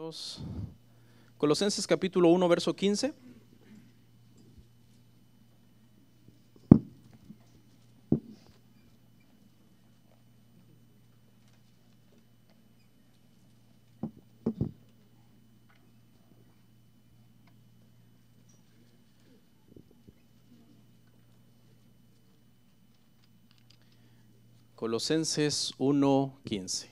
hermanos. Colosenses capítulo 1, verso 15. Colosenses 1:15.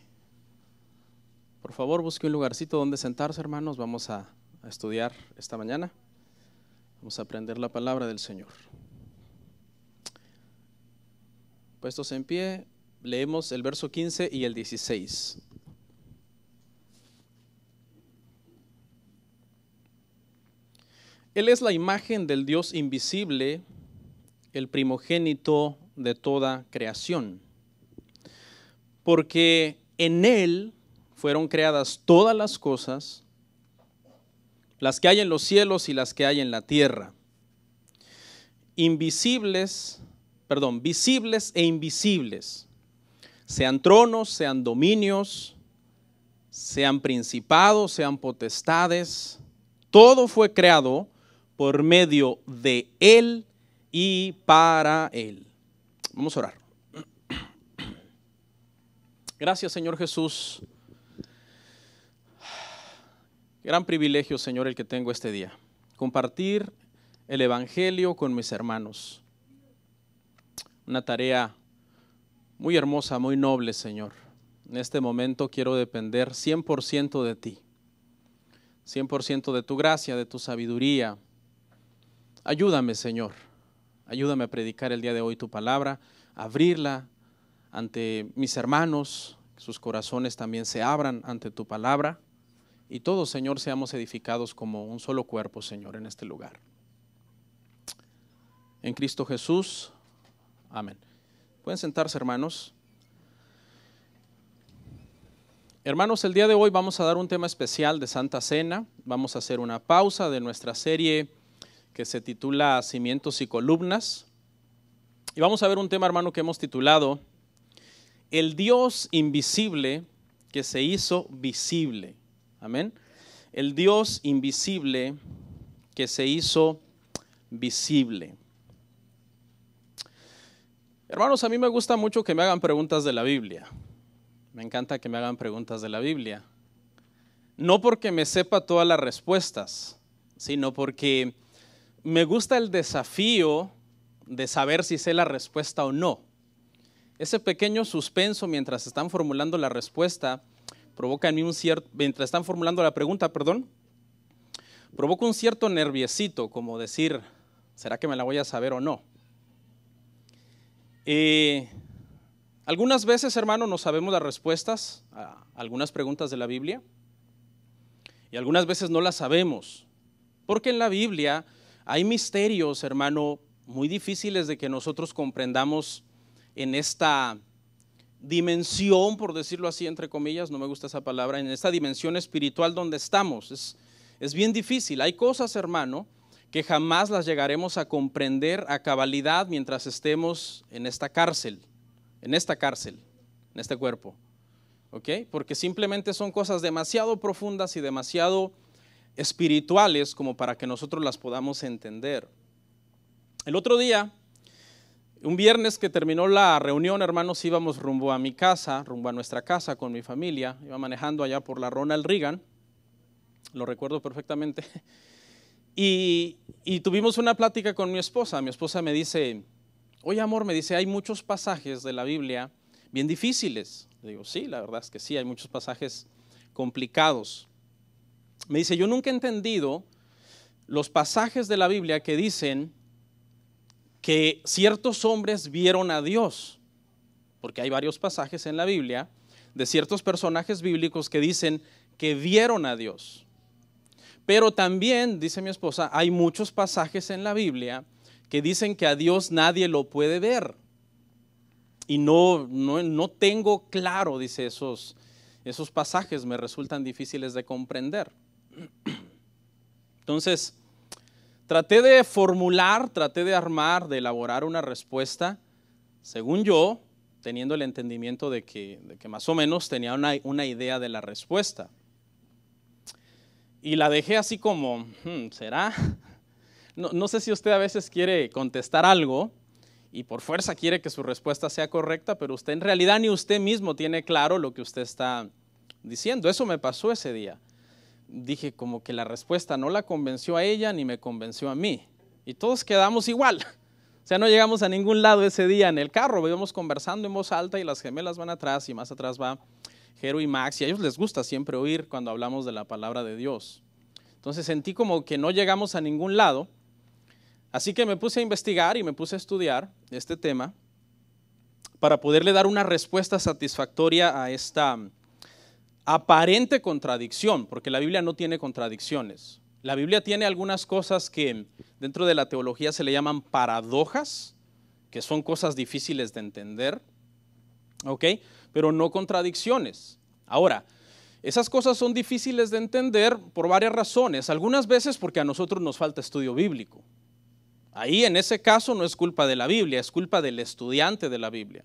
Por favor, busque un lugarcito donde sentarse, hermanos. Vamos a estudiar esta mañana. Vamos a aprender la palabra del Señor. Puestos en pie, leemos el verso 15 y el 16. Él es la imagen del Dios invisible, el primogénito de toda creación. Porque en Él fueron creadas todas las cosas, las que hay en los cielos y las que hay en la tierra, visibles e invisibles, sean tronos, sean dominios, sean principados, sean potestades, todo fue creado por medio de Él y para Él. Vamos a orar. Gracias, Señor Jesús. Gran privilegio, Señor, el que tengo este día. Compartir el Evangelio con mis hermanos. Una tarea muy hermosa, muy noble, Señor. En este momento quiero depender 100% de ti. 100% de tu gracia, de tu sabiduría. Ayúdame, Señor. Ayúdame a predicar el día de hoy tu palabra, a abrirla ante mis hermanos, que sus corazones también se abran ante tu palabra y todos, Señor, seamos edificados como un solo cuerpo, Señor, en este lugar. En Cristo Jesús, amén. Pueden sentarse, hermanos. Hermanos, el día de hoy vamos a dar un tema especial de Santa Cena. Vamos a hacer una pausa de nuestra serie que se titula Cimientos y Columnas. Y vamos a ver un tema, hermano, que hemos titulado El Dios invisible que se hizo visible. Amén. El Dios invisible que se hizo visible. Hermanos, a mí me gusta mucho que me hagan preguntas de la Biblia. Me encanta que me hagan preguntas de la Biblia. No porque me sepa todas las respuestas, sino porque me gusta el desafío de saber si sé la respuesta o no. Ese pequeño suspenso mientras están formulando la respuesta provoca en mí mientras están formulando la pregunta, provoca un cierto nerviosito, como decir, ¿será que me la voy a saber o no? Algunas veces, hermano, no sabemos las respuestas a algunas preguntas de la Biblia y algunas veces no las sabemos, porque en la Biblia hay misterios, hermano, muy difíciles de que nosotros comprendamos en esta dimensión, por decirlo así, entre comillas, no me gusta esa palabra, en esta dimensión espiritual donde estamos. Es bien difícil. Hay cosas, hermano, que jamás las llegaremos a comprender a cabalidad mientras estemos en esta cárcel, en este cuerpo. ¿Ok? Porque simplemente son cosas demasiado profundas y demasiado espirituales como para que nosotros las podamos entender. El otro día, un viernes que terminó la reunión, hermanos, íbamos rumbo a mi casa, rumbo a nuestra casa con mi familia. Iba manejando allá por la Ronald Reagan, lo recuerdo perfectamente. Y tuvimos una plática con mi esposa. Mi esposa me dice, oye amor, me dice, hay muchos pasajes de la Biblia bien difíciles. Le digo, sí, la verdad es que sí, hay muchos pasajes complicados. Me dice, yo nunca he entendido los pasajes de la Biblia que dicen que ciertos hombres vieron a Dios, porque hay varios pasajes en la Biblia de ciertos personajes bíblicos que dicen que vieron a Dios. Pero también, dice mi esposa, hay muchos pasajes en la Biblia que dicen que a Dios nadie lo puede ver. Y no tengo claro, dice, esos pasajes me resultan difíciles de comprender. Entonces, traté de formular, traté de armar, de elaborar una respuesta, según yo, teniendo el entendimiento de que más o menos tenía una idea de la respuesta. y la dejé así como, ¿será? No sé si usted a veces quiere contestar algo y por fuerza quiere que su respuesta sea correcta, pero usted en realidad ni usted mismo tiene claro lo que usted está diciendo. Eso me pasó ese día. Dije como que la respuesta no la convenció a ella ni me convenció a mí. Y todos quedamos igual. O sea, no llegamos a ningún lado ese día en el carro. Íbamos conversando en voz alta y las gemelas van atrás y más atrás va Jero y Max. Y a ellos les gusta siempre oír cuando hablamos de la palabra de Dios. Entonces sentí como que no llegamos a ningún lado. Así que me puse a investigar y me puse a estudiar este tema para poderle dar una respuesta satisfactoria a esta aparente contradicción, porque la Biblia no tiene contradicciones. La Biblia tiene algunas cosas que dentro de la teología se le llaman paradojas, que son cosas difíciles de entender, ¿ok? Pero no contradicciones. Ahora, esas cosas son difíciles de entender por varias razones, algunas veces porque a nosotros nos falta estudio bíblico. Ahí en ese caso no es culpa de la Biblia, es culpa del estudiante de la Biblia.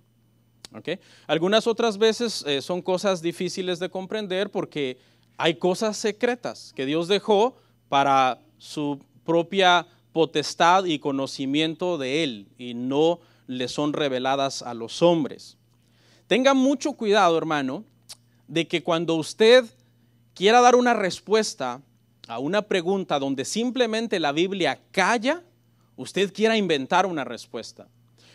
¿Okay? Algunas otras veces son cosas difíciles de comprender porque hay cosas secretas que Dios dejó para su propia potestad y conocimiento de Él y no le son reveladas a los hombres. Tenga mucho cuidado, hermano, de que cuando usted quiera dar una respuesta a una pregunta donde simplemente la Biblia calla, usted quiera inventar una respuesta.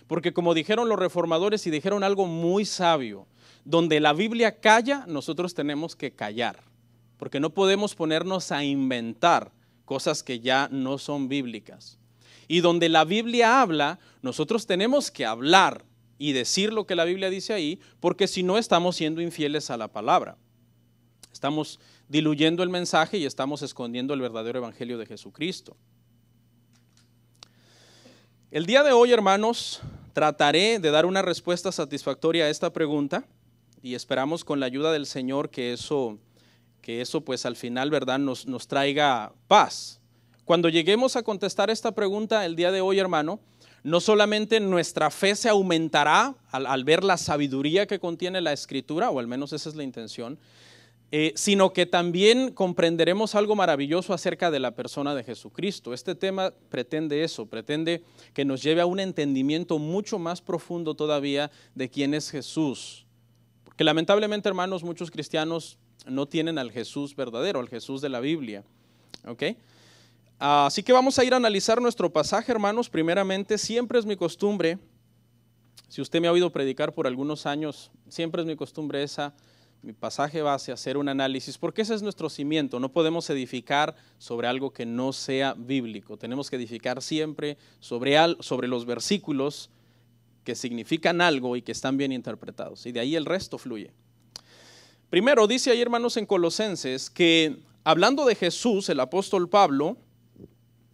Porque como dijeron los reformadores y dijeron algo muy sabio, donde la Biblia calla, nosotros tenemos que callar, porque no podemos ponernos a inventar cosas que ya no son bíblicas. Y donde la Biblia habla, nosotros tenemos que hablar y decir lo que la Biblia dice ahí, porque si no estamos siendo infieles a la palabra. Estamos diluyendo el mensaje y estamos escondiendo el verdadero evangelio de Jesucristo. El día de hoy, hermanos, trataré de dar una respuesta satisfactoria a esta pregunta y esperamos con la ayuda del Señor que eso pues al final, ¿verdad?, nos traiga paz. Cuando lleguemos a contestar esta pregunta el día de hoy, hermano, no solamente nuestra fe se aumentará al ver la sabiduría que contiene la Escritura, o al menos esa es la intención, sino que también comprenderemos algo maravilloso acerca de la persona de Jesucristo. Este tema pretende eso, pretende que nos lleve a un entendimiento mucho más profundo todavía de quién es Jesús. Porque lamentablemente, hermanos, muchos cristianos no tienen al Jesús verdadero, al Jesús de la Biblia. ¿Ok? Así que vamos a ir a analizar nuestro pasaje, hermanos. Primeramente, siempre es mi costumbre, si usted me ha oído predicar por algunos años, siempre es mi costumbre mi pasaje base, hacer un análisis, porque ese es nuestro cimiento. No podemos edificar sobre algo que no sea bíblico. Tenemos que edificar siempre sobre los versículos que significan algo y que están bien interpretados. Y de ahí el resto fluye. Primero, dice ahí, hermanos, en Colosenses, que hablando de Jesús, el apóstol Pablo,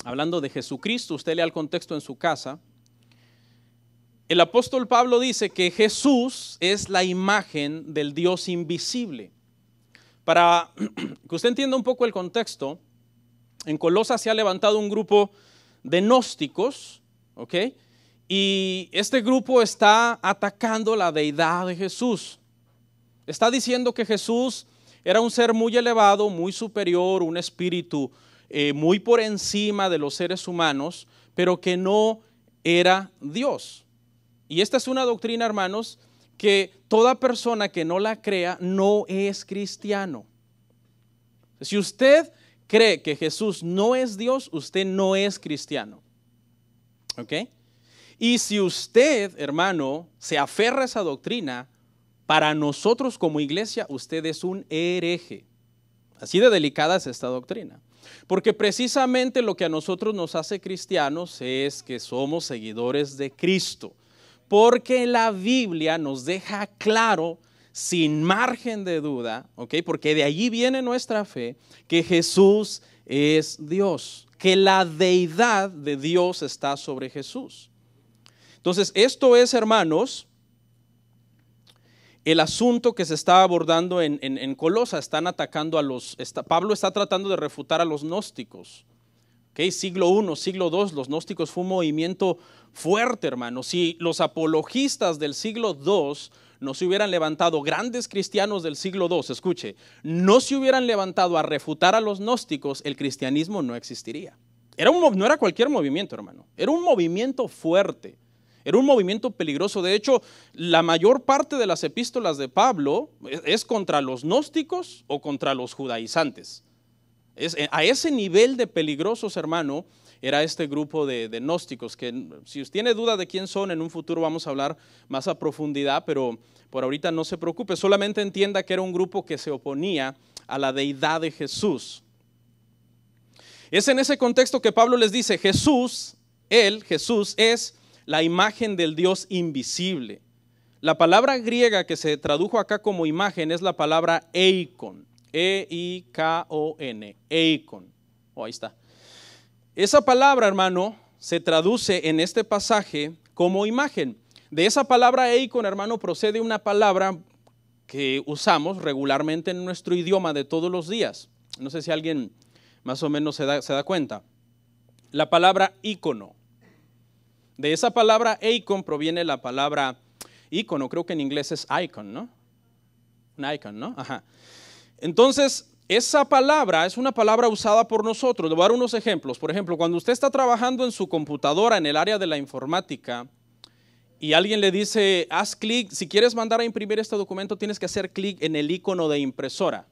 hablando de Jesucristo, usted lea el contexto en su casa, el apóstol Pablo dice que Jesús es la imagen del Dios invisible. Para que usted entienda un poco el contexto, en Colosas se ha levantado un grupo de gnósticos, ¿ok? Y este grupo está atacando la deidad de Jesús. Está diciendo que Jesús era un ser muy elevado, muy superior, un espíritu muy por encima de los seres humanos, pero que no era Dios. Y esta es una doctrina, hermanos, que toda persona que no la crea no es cristiano. Si usted cree que Jesús no es Dios, usted no es cristiano. ¿Ok? Y si usted, hermano, se aferra a esa doctrina, para nosotros como iglesia, usted es un hereje. Así de delicada es esta doctrina. Porque precisamente lo que a nosotros nos hace cristianos es que somos seguidores de Cristo. Porque la Biblia nos deja claro, sin margen de duda, ¿okay? Porque de allí viene nuestra fe, que Jesús es Dios, que la deidad de Dios está sobre Jesús. Entonces, esto es, hermanos, el asunto que se está abordando en Colosas. Están atacando Pablo está tratando de refutar a los gnósticos. Okay, siglo I, siglo II, los gnósticos fue un movimiento fuerte, hermanos. Y los apologistas del siglo II no se hubieran levantado grandes cristianos del siglo II, escuche, no se hubieran levantado a refutar a los gnósticos, el cristianismo no existiría. No era cualquier movimiento, hermano, era un movimiento fuerte, era un movimiento peligroso. De hecho, la mayor parte de las epístolas de Pablo es contra los gnósticos o contra los judaizantes. A ese nivel de peligrosos, hermano, era este grupo de gnósticos, que si usted tiene duda de quién son, en un futuro vamos a hablar más a profundidad, pero por ahorita no se preocupe, solamente entienda que era un grupo que se oponía a la deidad de Jesús. Es en ese contexto que Pablo les dice, Jesús es la imagen del Dios invisible. La palabra griega que se tradujo acá como imagen es la palabra eikon, E-I-K-O-N, eikon. Ahí está. Esa palabra, hermano, se traduce en este pasaje como imagen. De esa palabra eikon, hermano, procede una palabra que usamos regularmente en nuestro idioma de todos los días. No sé si alguien más o menos se da cuenta. La palabra ícono. De esa palabra eikon proviene la palabra ícono, creo que en inglés es icon, ¿no? Un icon, ¿no? Ajá. Entonces, esa palabra es una palabra usada por nosotros. Le voy a dar unos ejemplos. Por ejemplo, cuando usted está trabajando en su computadora en el área de la informática y alguien le dice, haz clic, si quieres mandar a imprimir este documento, tienes que hacer clic en el icono de impresora.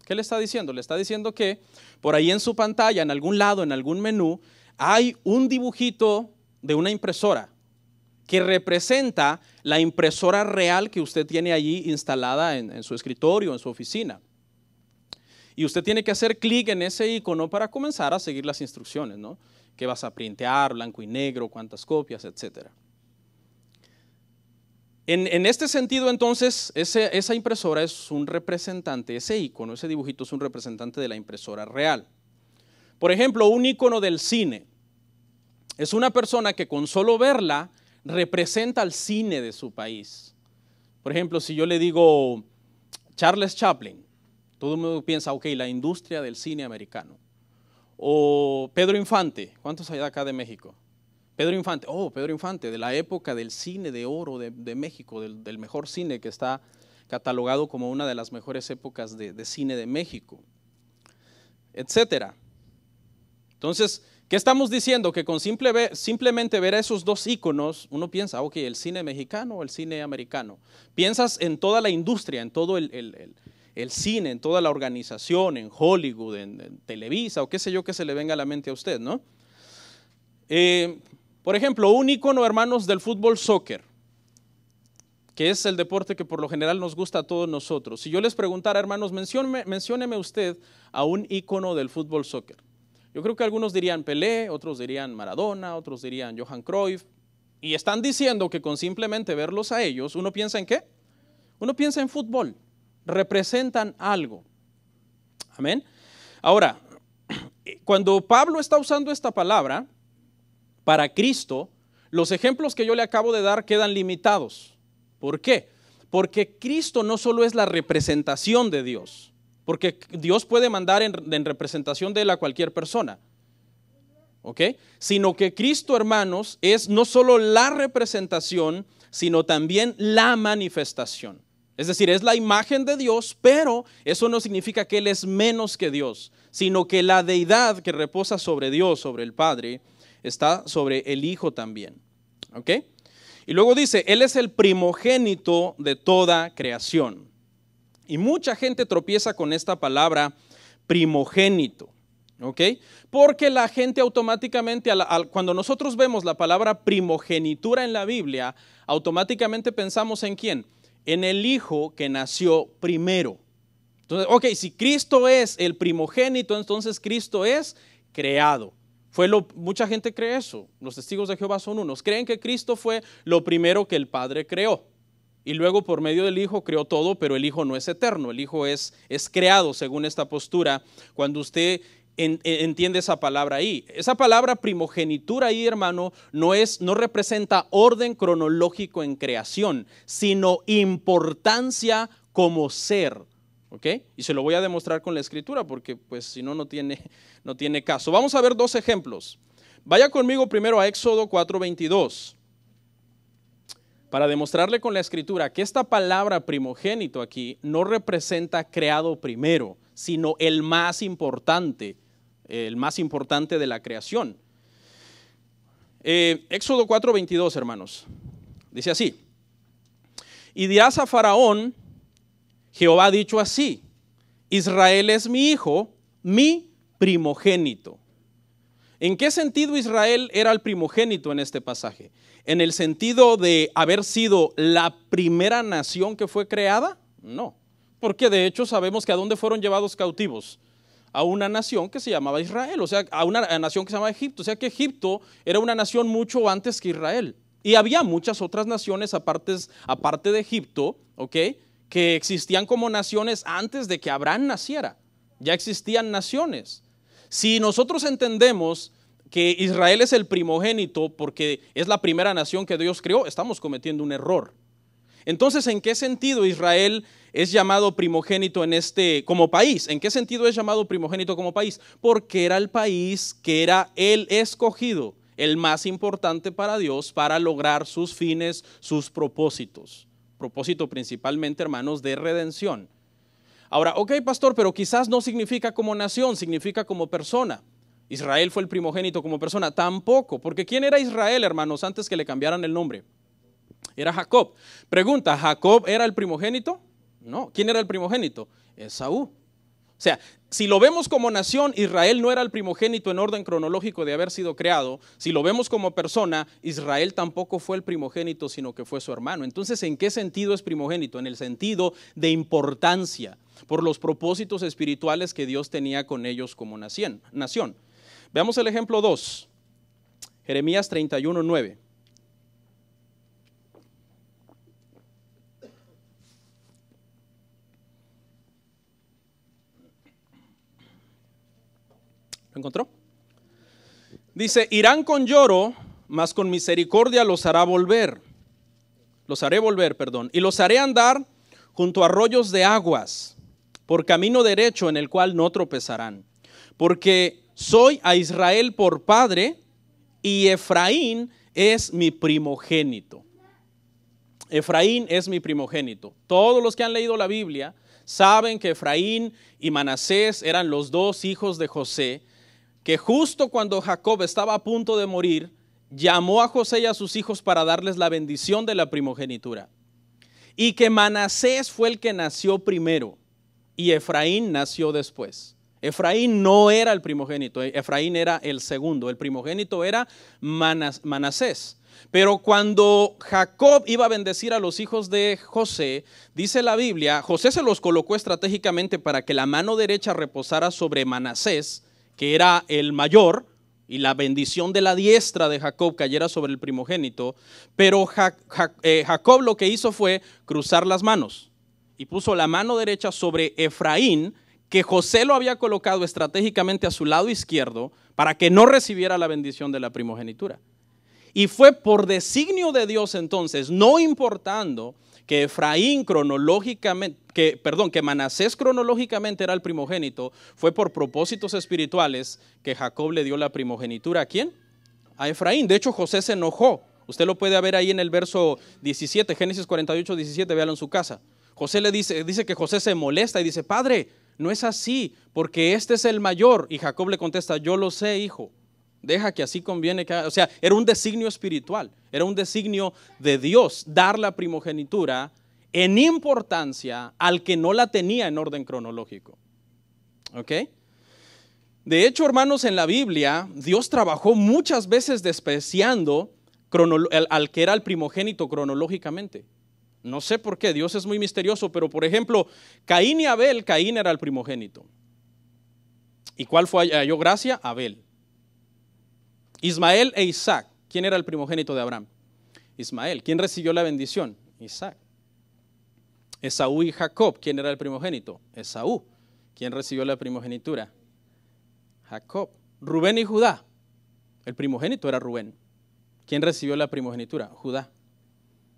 ¿Qué le está diciendo? Le está diciendo que por ahí en su pantalla, en algún lado, en algún menú, hay un dibujito de una impresora que representa la impresora real que usted tiene allí instalada en su escritorio, en su oficina. Y usted tiene que hacer clic en ese icono para comenzar a seguir las instrucciones, ¿no? ¿Qué vas a printear, blanco y negro, cuántas copias, etcétera? En este sentido, entonces, esa impresora es un representante, ese icono, ese dibujito es un representante de la impresora real. Por ejemplo, un icono del cine es una persona que con solo verla representa al cine de su país. Por ejemplo, si yo le digo Charles Chaplin, todo el mundo piensa, ok, la industria del cine americano. O Pedro Infante, ¿cuántos hay de acá de México? Pedro Infante, de la época del cine de oro de México, del mejor cine que está catalogado como una de las mejores épocas de cine de México, etcétera. Entonces, ¿qué estamos diciendo? Que con simplemente ver a esos dos íconos, uno piensa, ok, el cine mexicano o el cine americano. Piensas en toda la industria, en todo el cine, en toda la organización, en Hollywood, en Televisa o qué sé yo que se le venga a la mente a usted, ¿no? Por ejemplo, un ícono, hermanos, del fútbol soccer, que es el deporte que por lo general nos gusta a todos nosotros. Si yo les preguntara, hermanos, mencióneme usted a un ícono del fútbol soccer. Yo creo que algunos dirían Pelé, otros dirían Maradona, otros dirían Johan Cruyff, y están diciendo que con simplemente verlos a ellos, ¿uno piensa en qué? Uno piensa en fútbol, representan algo. Amén. Ahora, cuando Pablo está usando esta palabra para Cristo, los ejemplos que yo le acabo de dar quedan limitados. ¿Por qué? Porque Cristo no solo es la representación de Dios, porque Dios puede mandar en representación de él a cualquier persona, ¿ok? Sino que Cristo, hermanos, es no solo la representación, sino también la manifestación. Es decir, es la imagen de Dios, pero eso no significa que Él es menos que Dios, sino que la deidad que reposa sobre Dios, sobre el Padre, está sobre el Hijo también, ¿ok? Y luego dice, Él es el primogénito de toda creación. Y mucha gente tropieza con esta palabra primogénito, ¿ok? Porque la gente automáticamente, cuando nosotros vemos la palabra primogenitura en la Biblia, automáticamente pensamos ¿en quién? En el Hijo que nació primero. Entonces, ok, si Cristo es el primogénito, entonces Cristo es creado. Mucha gente cree eso. Los testigos de Jehová son unos. Creen que Cristo fue lo primero que el Padre creó. Y luego por medio del Hijo creó todo, pero el Hijo no es eterno. El Hijo es creado según esta postura. Cuando usted entiende esa palabra ahí. Esa palabra primogenitura ahí, hermano, no representa orden cronológico en creación, sino importancia como ser. ¿Ok? Y se lo voy a demostrar con la escritura porque pues si no, no tiene caso. Vamos a ver dos ejemplos. Vaya conmigo primero a Éxodo 4:22. para demostrarle con la escritura que esta palabra primogénito aquí no representa creado primero, sino el más importante de la creación. Éxodo 4:22, hermanos, dice así: y dirás a Faraón, Jehová ha dicho así, Israel es mi hijo, mi primogénito. ¿En qué sentido Israel era el primogénito en este pasaje? ¿En el sentido de haber sido la primera nación que fue creada? No, porque de hecho sabemos que a dónde fueron llevados cautivos. A una nación que se llamaba Israel, o sea, a una nación que se llamaba Egipto. O sea que Egipto era una nación mucho antes que Israel. Y había muchas otras naciones aparte de Egipto, ¿ok?, que existían como naciones antes de que Abraham naciera. Ya existían naciones. Si nosotros entendemos que Israel es el primogénito porque es la primera nación que Dios creó, estamos cometiendo un error. Entonces, ¿en qué sentido Israel es llamado primogénito como país? ¿En qué sentido es llamado primogénito como país? Porque era el país que era el escogido, el más importante para Dios para lograr sus fines, sus propósitos. Propósito principalmente, hermanos, de redención. Ahora, ok, pastor, pero quizás no significa como nación, significa como persona. Israel fue el primogénito como persona. Tampoco, porque ¿quién era Israel, hermanos, antes que le cambiaran el nombre? Era Jacob. Pregunta, ¿Jacob era el primogénito? No. ¿Quién era el primogénito? Esaú. O sea, si lo vemos como nación, Israel no era el primogénito en orden cronológico de haber sido creado. Si lo vemos como persona, Israel tampoco fue el primogénito, sino que fue su hermano. Entonces, ¿en qué sentido es primogénito? En el sentido de importancia, por los propósitos espirituales que Dios tenía con ellos como nación. Veamos el ejemplo 2, Jeremías 31:9. ¿Lo encontró? Dice, irán con lloro, mas con misericordia los haré volver, y los haré andar junto a arroyos de aguas, por camino derecho en el cual no tropezarán. Porque soy a Israel por padre, y Efraín es mi primogénito. Efraín es mi primogénito. Todos los que han leído la Biblia saben que Efraín y Manasés eran los dos hijos de José, que justo cuando Jacob estaba a punto de morir, llamó a José y a sus hijos para darles la bendición de la primogenitura. Y que Manasés fue el que nació primero y Efraín nació después. Efraín no era el primogénito, Efraín era el segundo. El primogénito era Manasés. Pero cuando Jacob iba a bendecir a los hijos de José, dice la Biblia, José se los colocó estratégicamente para que la mano derecha reposara sobre Manasés, que era el mayor, y la bendición de la diestra de Jacob cayera sobre el primogénito. Pero Jacob lo que hizo fue cruzar las manos y puso la mano derecha sobre Efraín, que José lo había colocado estratégicamente a su lado izquierdo para que no recibiera la bendición de la primogenitura. Y fue por designio de Dios entonces, no importando que Efraín que Manasés cronológicamente era el primogénito, fue por propósitos espirituales que Jacob le dio la primogenitura. ¿A quién? A Efraín. De hecho, José se enojó. Usted lo puede ver ahí en el verso 17, Génesis 48:17, véalo en su casa. José le dice que José se molesta y dice, padre, no es así, porque este es el mayor. Y Jacob le contesta, yo lo sé, hijo. Deja que así conviene que haga. O sea, era un designio espiritual, era un designio de Dios dar la primogenitura en importancia al que no la tenía en orden cronológico. ¿Ok? De hecho, hermanos, en la Biblia, Dios trabajó muchas veces despreciando al que era el primogénito cronológicamente. No sé por qué, Dios es muy misterioso, pero por ejemplo, Caín y Abel, Caín era el primogénito. ¿Y cuál halló gracia? Abel. Ismael e Isaac, ¿quién era el primogénito de Abraham? Ismael. ¿Quién recibió la bendición? Isaac. Esaú y Jacob, ¿quién era el primogénito? Esaú. ¿Quién recibió la primogenitura? Jacob. Rubén y Judá, el primogénito era Rubén. ¿Quién recibió la primogenitura? Judá.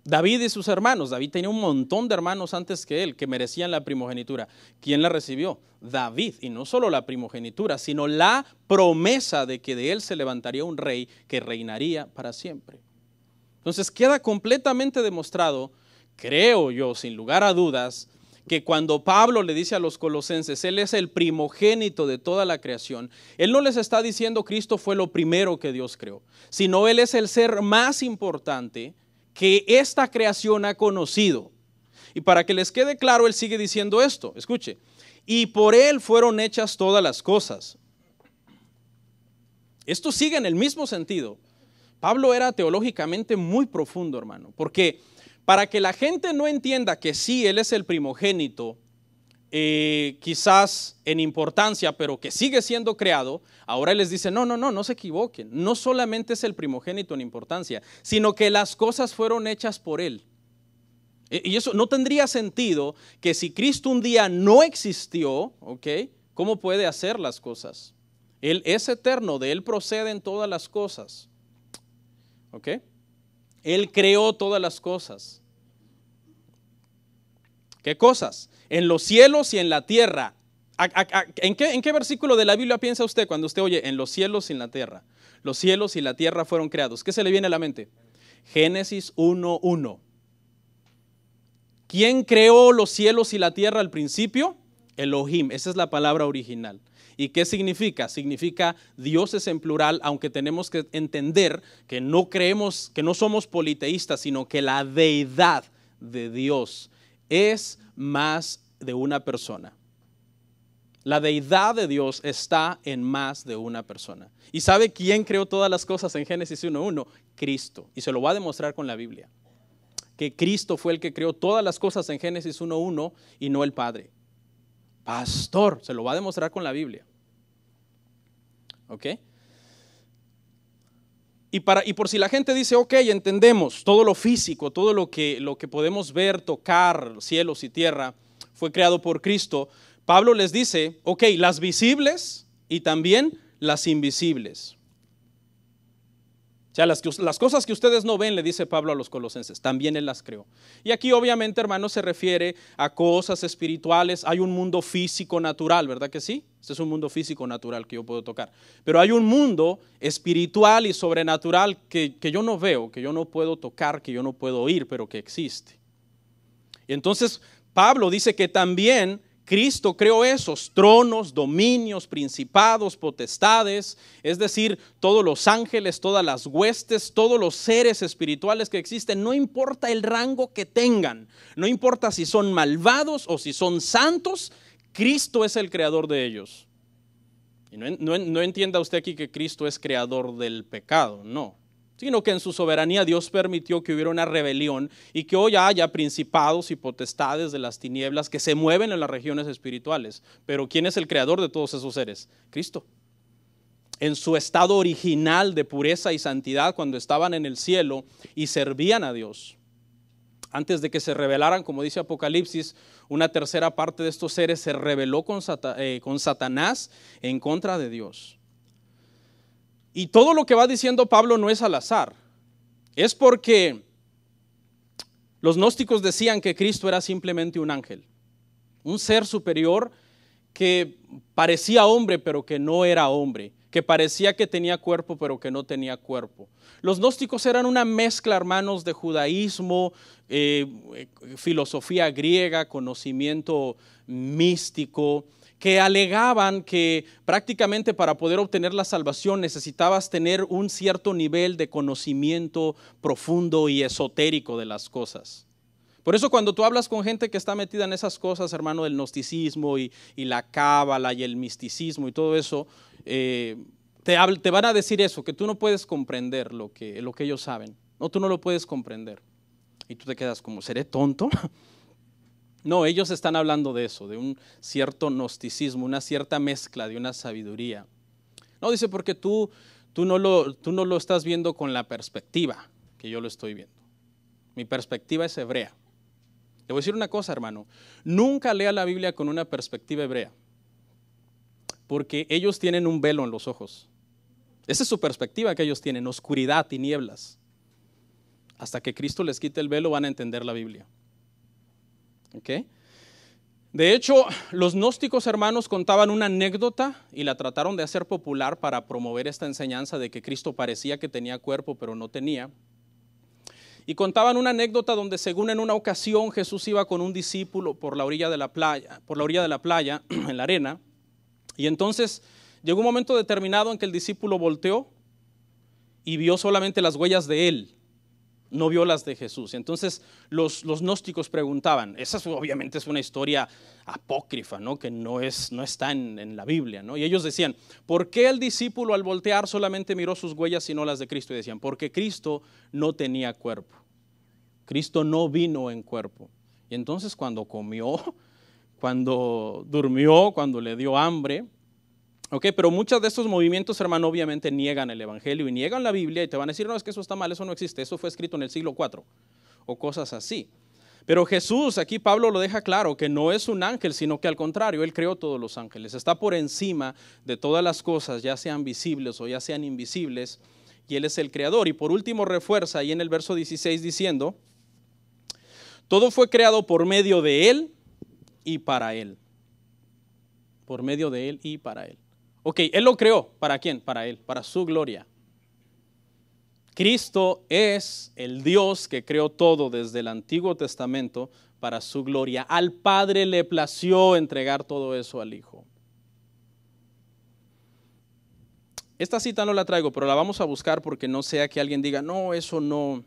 David y sus hermanos, David tenía un montón de hermanos antes que él que merecían la primogenitura. ¿Quién la recibió? David, y no solo la primogenitura, sino la promesa de que de él se levantaría un rey que reinaría para siempre. Entonces queda completamente demostrado, creo yo, sin lugar a dudas, que cuando Pablo le dice a los colosenses, Él es el primogénito de toda la creación, Él no les está diciendo Cristo fue lo primero que Dios creó, sino Él es el ser más importante que esta creación ha conocido. Y para que les quede claro, Él sigue diciendo esto, escuche, y por Él fueron hechas todas las cosas. Esto sigue en el mismo sentido. Pablo era teológicamente muy profundo, hermano, porque para que la gente no entienda que sí, Él es el primogénito, quizás en importancia, pero que sigue siendo creado, ahora Él les dice, no se equivoquen, no solamente es el primogénito en importancia, sino que las cosas fueron hechas por Él. Y eso no tendría sentido que si Cristo un día no existió, ¿ok? ¿Cómo puede hacer las cosas? Él es eterno, de Él proceden todas las cosas. ¿Ok? Él creó todas las cosas. ¿Qué cosas? En los cielos y en la tierra. ¿En qué versículo de la Biblia piensa usted cuando usted oye en los cielos y en la tierra? Los cielos y la tierra fueron creados. ¿Qué se le viene a la mente? Génesis 1:1. ¿Quién creó los cielos y la tierra al principio? Elohim, esa es la palabra original. ¿Y qué significa? Significa dioses en plural, aunque tenemos que entender que no creemos, que no somos politeístas, sino que la deidad de Dios es más de una persona. La deidad de Dios está en más de una persona. ¿Y sabe quién creó todas las cosas en Génesis 1:1? Cristo. Y se lo va a demostrar con la Biblia. Que Cristo fue el que creó todas las cosas en Génesis 1:1 y no el Padre. Pastor, se lo va a demostrar con la Biblia. ¿Ok? Y por si la gente dice, ok, entendemos todo lo físico, todo lo que podemos ver, tocar, cielos y tierra, fue creado por Cristo. Pablo les dice, ok, las visibles y también las invisibles. O sea, las cosas que ustedes no ven, le dice Pablo a los colosenses, también Él las creó. Y aquí obviamente, hermano, se refiere a cosas espirituales. Hay un mundo físico natural, ¿verdad que sí? Este es un mundo físico natural que yo puedo tocar. Pero hay un mundo espiritual y sobrenatural que yo no veo, que yo no puedo tocar, que yo no puedo oír, pero que existe. Y entonces Pablo dice que también Cristo creó esos tronos, dominios, principados, potestades, es decir, todos los ángeles, todas las huestes, todos los seres espirituales que existen, no importa el rango que tengan, no importa si son malvados o si son santos, Cristo es el creador de ellos. Y no entienda usted aquí que Cristo es creador del pecado, no. Sino que en su soberanía Dios permitió que hubiera una rebelión y que hoy haya principados y potestades de las tinieblas que se mueven en las regiones espirituales. Pero ¿quién es el creador de todos esos seres? Cristo. En su estado original de pureza y santidad cuando estaban en el cielo y servían a Dios. Antes de que se rebelaran, como dice Apocalipsis, una tercera parte de estos seres se rebeló con Satanás en contra de Dios. Y todo lo que va diciendo Pablo no es al azar, es porque los gnósticos decían que Cristo era simplemente un ángel, un ser superior que parecía hombre pero que no era hombre, que parecía que tenía cuerpo pero que no tenía cuerpo. Los gnósticos eran una mezcla, hermanos, de judaísmo, filosofía griega, conocimiento místico, que alegaban que prácticamente para poder obtener la salvación necesitabas tener un cierto nivel de conocimiento profundo y esotérico de las cosas. Por eso cuando tú hablas con gente que está metida en esas cosas, hermano, del gnosticismo y la cábala y el misticismo y todo eso, te van a decir eso, que tú no puedes comprender lo que ellos saben. No, tú no lo puedes comprender. Y tú te quedas como, ¿seré tonto? No, ellos están hablando de eso, de un cierto gnosticismo, una cierta mezcla de una sabiduría. No, dice, porque tú no lo estás viendo con la perspectiva que yo lo estoy viendo. Mi perspectiva es hebrea. Le voy a decir una cosa, hermano, nunca lea la Biblia con una perspectiva hebrea, porque ellos tienen un velo en los ojos. Esa es su perspectiva que ellos tienen, oscuridad, tinieblas. Hasta que Cristo les quite el velo van a entender la Biblia. ¿Okay? De hecho, los gnósticos, hermanos, contaban una anécdota y la trataron de hacer popular para promover esta enseñanza de que Cristo parecía que tenía cuerpo pero no tenía. Y contaban una anécdota donde según en una ocasión Jesús iba con un discípulo por la orilla de la playa, en la arena, y entonces llegó un momento determinado en que el discípulo volteó y vio solamente las huellas de él, no vio las de Jesús. Entonces los gnósticos preguntaban, obviamente es una historia apócrifa, ¿no? Que no está en la Biblia, ¿no? Y ellos decían, ¿por qué el discípulo al voltear solamente miró sus huellas y no las de Cristo? Y decían, porque Cristo no tenía cuerpo, Cristo no vino en cuerpo. Y entonces cuando comió, cuando durmió, cuando le dio hambre, pero muchos de estos movimientos, hermano, obviamente niegan el evangelio y niegan la Biblia y te van a decir, no, es que eso está mal, eso no existe, eso fue escrito en el siglo IV o cosas así. Pero Jesús, aquí Pablo lo deja claro, que no es un ángel, sino que al contrario, Él creó todos los ángeles, está por encima de todas las cosas, ya sean visibles o ya sean invisibles, y Él es el creador. Y por último refuerza ahí en el verso 16 diciendo, todo fue creado por medio de Él y para Él. Por medio de Él y para Él. Él lo creó, ¿para quién? Para Él, para su gloria. Cristo es el Dios que creó todo desde el Antiguo Testamento para su gloria. Al Padre le plació entregar todo eso al Hijo. Esta cita no la traigo, pero la vamos a buscar porque no sea que alguien diga, no, eso no.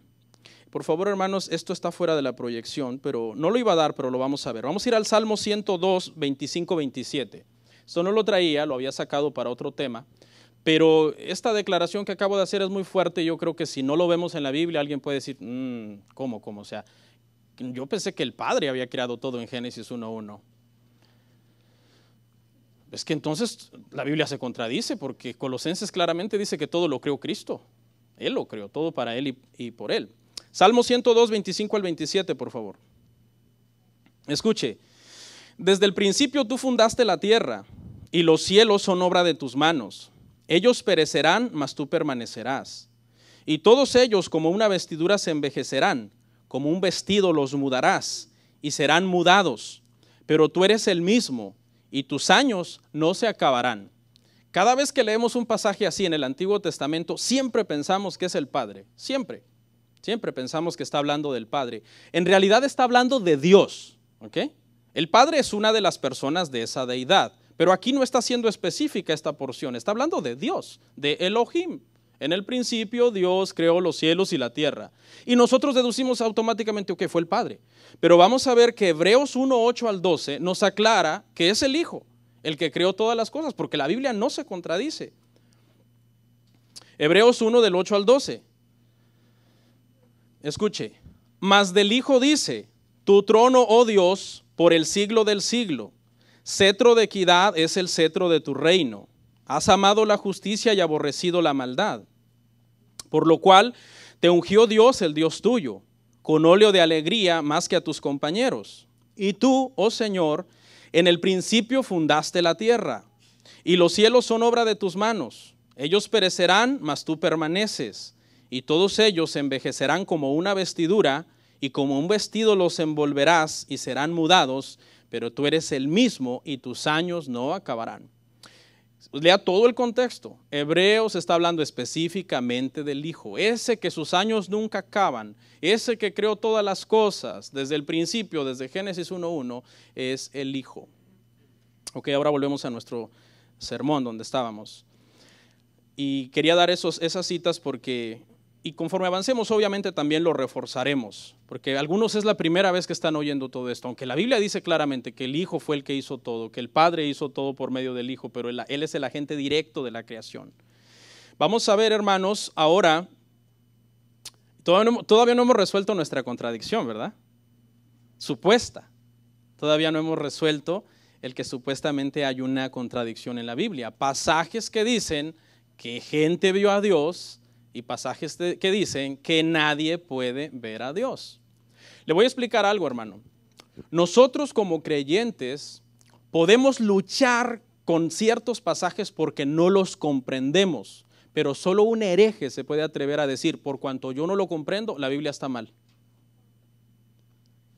Por favor, hermanos, esto está fuera de la proyección, pero no lo iba a dar, pero lo vamos a ver. Vamos a ir al Salmo 102, 25, 27. Esto no lo traía, lo había sacado para otro tema, pero esta declaración que acabo de hacer es muy fuerte. Yo creo que si no lo vemos en la Biblia, alguien puede decir, ¿cómo? O sea, yo pensé que el Padre había creado todo en Génesis 1:1. Es que entonces la Biblia se contradice, porque Colosenses claramente dice que todo lo creó Cristo. Él lo creó, todo para Él y por Él. Salmo 102, 25 al 27, por favor. Escuche. Desde el principio tú fundaste la tierra, y los cielos son obra de tus manos. Ellos perecerán, mas tú permanecerás. Y todos ellos como una vestidura se envejecerán, como un vestido los mudarás, y serán mudados. Pero tú eres el mismo, y tus años no se acabarán. Cada vez que leemos un pasaje así en el Antiguo Testamento, siempre pensamos que es el Padre, siempre pensamos que está hablando del Padre. En realidad está hablando de Dios, ¿ok? El Padre es una de las personas de esa deidad, pero aquí no está siendo específica esta porción, está hablando de Dios, de Elohim. En el principio Dios creó los cielos y la tierra, y nosotros deducimos automáticamente que fue el Padre. Pero vamos a ver que Hebreos 1, 8 al 12 nos aclara que es el Hijo el que creó todas las cosas, porque la Biblia no se contradice. Hebreos 1 del 8 al 12. Escuche, mas del Hijo dice, tu trono, oh Dios, por el siglo del siglo, cetro de equidad es el cetro de tu reino. Has amado la justicia y aborrecido la maldad, por lo cual te ungió Dios, el Dios tuyo, con óleo de alegría más que a tus compañeros. Y tú, oh Señor, en el principio fundaste la tierra, y los cielos son obra de tus manos. Ellos perecerán, mas tú permaneces, y todos ellos envejecerán como una vestidura, y como un vestido los envolverás y serán mudados, pero tú eres el mismo y tus años no acabarán. Lea todo el contexto. Hebreos está hablando específicamente del Hijo, ese que sus años nunca acaban, ese que creó todas las cosas desde el principio, desde Génesis 1:1, es el Hijo. Ahora volvemos a nuestro sermón donde estábamos. Y quería dar esas citas porque, y conforme avancemos obviamente también lo reforzaremos, porque algunos es la primera vez que están oyendo todo esto, aunque la Biblia dice claramente que el Hijo fue el que hizo todo, que el Padre hizo todo por medio del Hijo, pero Él es el agente directo de la creación. Vamos a ver, hermanos, ahora, todavía no hemos resuelto nuestra contradicción, ¿verdad? Supuesta. Todavía no hemos resuelto el que supuestamente hay una contradicción en la Biblia. Pasajes que dicen que gente vio a Dios, y pasajes que dicen que nadie puede ver a Dios. Le voy a explicar algo, hermano. Nosotros como creyentes podemos luchar con ciertos pasajes porque no los comprendemos, pero solo un hereje se puede atrever a decir, por cuanto yo no lo comprendo, la Biblia está mal.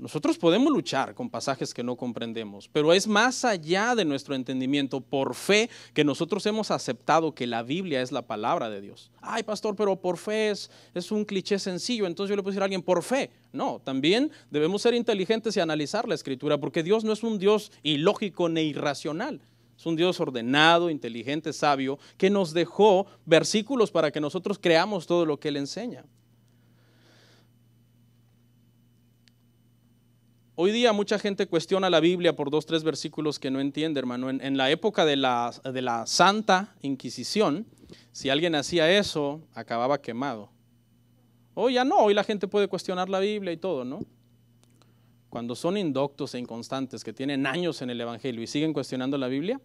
Nosotros podemos luchar con pasajes que no comprendemos, pero es más allá de nuestro entendimiento por fe que nosotros hemos aceptado que la Biblia es la palabra de Dios. Ay, pastor, pero por fe es un cliché sencillo, entonces yo le puedo decir a alguien por fe. No, también debemos ser inteligentes y analizar la Escritura, porque Dios no es un Dios ilógico ni irracional. Es un Dios ordenado, inteligente, sabio, que nos dejó versículos para que nosotros creamos todo lo que Él enseña. Hoy día mucha gente cuestiona la Biblia por 2, 3 versículos que no entiende, hermano. En la época de la Santa Inquisición, si alguien hacía eso, acababa quemado. Hoy ya no, hoy la gente puede cuestionar la Biblia y todo, ¿no? Cuando son indoctos e inconstantes, que tienen años en el Evangelio y siguen cuestionando la Biblia,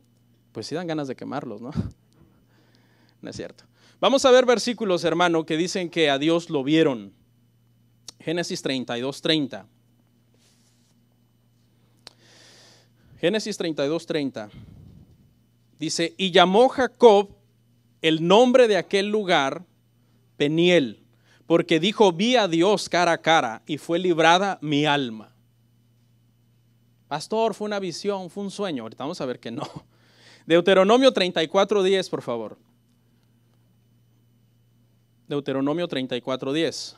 pues sí dan ganas de quemarlos, ¿no? No es cierto. Vamos a ver versículos, hermano, que dicen que a Dios lo vieron. Génesis 32:30. Génesis 32:30 dice, y llamó Jacob el nombre de aquel lugar Peniel, porque dijo, vi a Dios cara a cara y fue librada mi alma. Pastor, fue una visión, fue un sueño. Ahorita vamos a ver que no. Deuteronomio 34:10, por favor. Deuteronomio 34:10.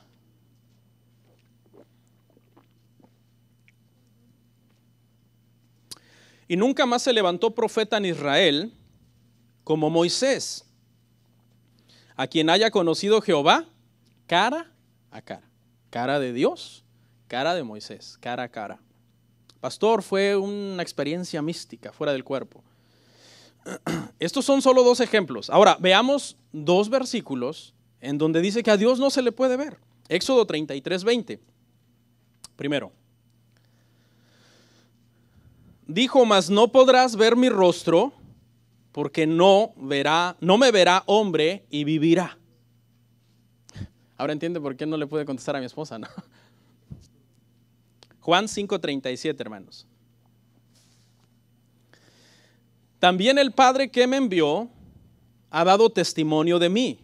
Y nunca más se levantó profeta en Israel como Moisés, a quien haya conocido Jehová cara a cara. Cara de Dios, cara de Moisés, cara a cara. Pastor, fue una experiencia mística, fuera del cuerpo. Estos son solo 2 ejemplos. Ahora, veamos 2 versículos en donde dice que a Dios no se le puede ver. Éxodo 33:20. Primero. Dijo, mas no podrás ver mi rostro, porque no me verá hombre y vivirá. Ahora entiende por qué no le pude contestar a mi esposa, ¿no? Juan 5:37, hermanos. También el Padre que me envió ha dado testimonio de mí.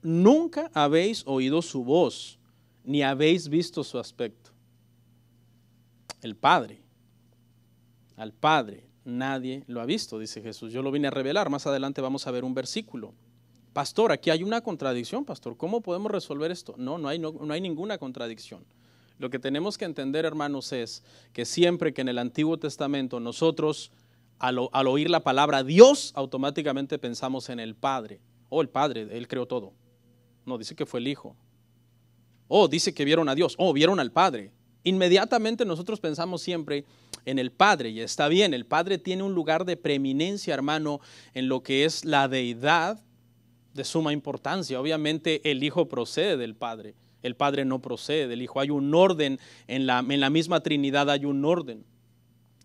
Nunca habéis oído su voz, ni habéis visto su aspecto. El Padre. Al Padre nadie lo ha visto, dice Jesús. Yo lo vine a revelar. Más adelante vamos a ver un versículo. Pastor, aquí hay una contradicción, pastor. ¿Cómo podemos resolver esto? No hay ninguna contradicción. Lo que tenemos que entender, hermanos, es que siempre que en el Antiguo Testamento nosotros, al oír la palabra Dios, automáticamente pensamos en el Padre. Oh, el Padre, Él creó todo. No, dice que fue el Hijo. Oh, dice que vieron a Dios. Oh, vieron al Padre. Inmediatamente nosotros pensamos siempre en el Padre, y está bien, el Padre tiene un lugar de preeminencia, hermano, en lo que es la deidad de suma importancia. Obviamente el Hijo procede del Padre, el Padre no procede del Hijo. Hay un orden, en la misma Trinidad hay un orden.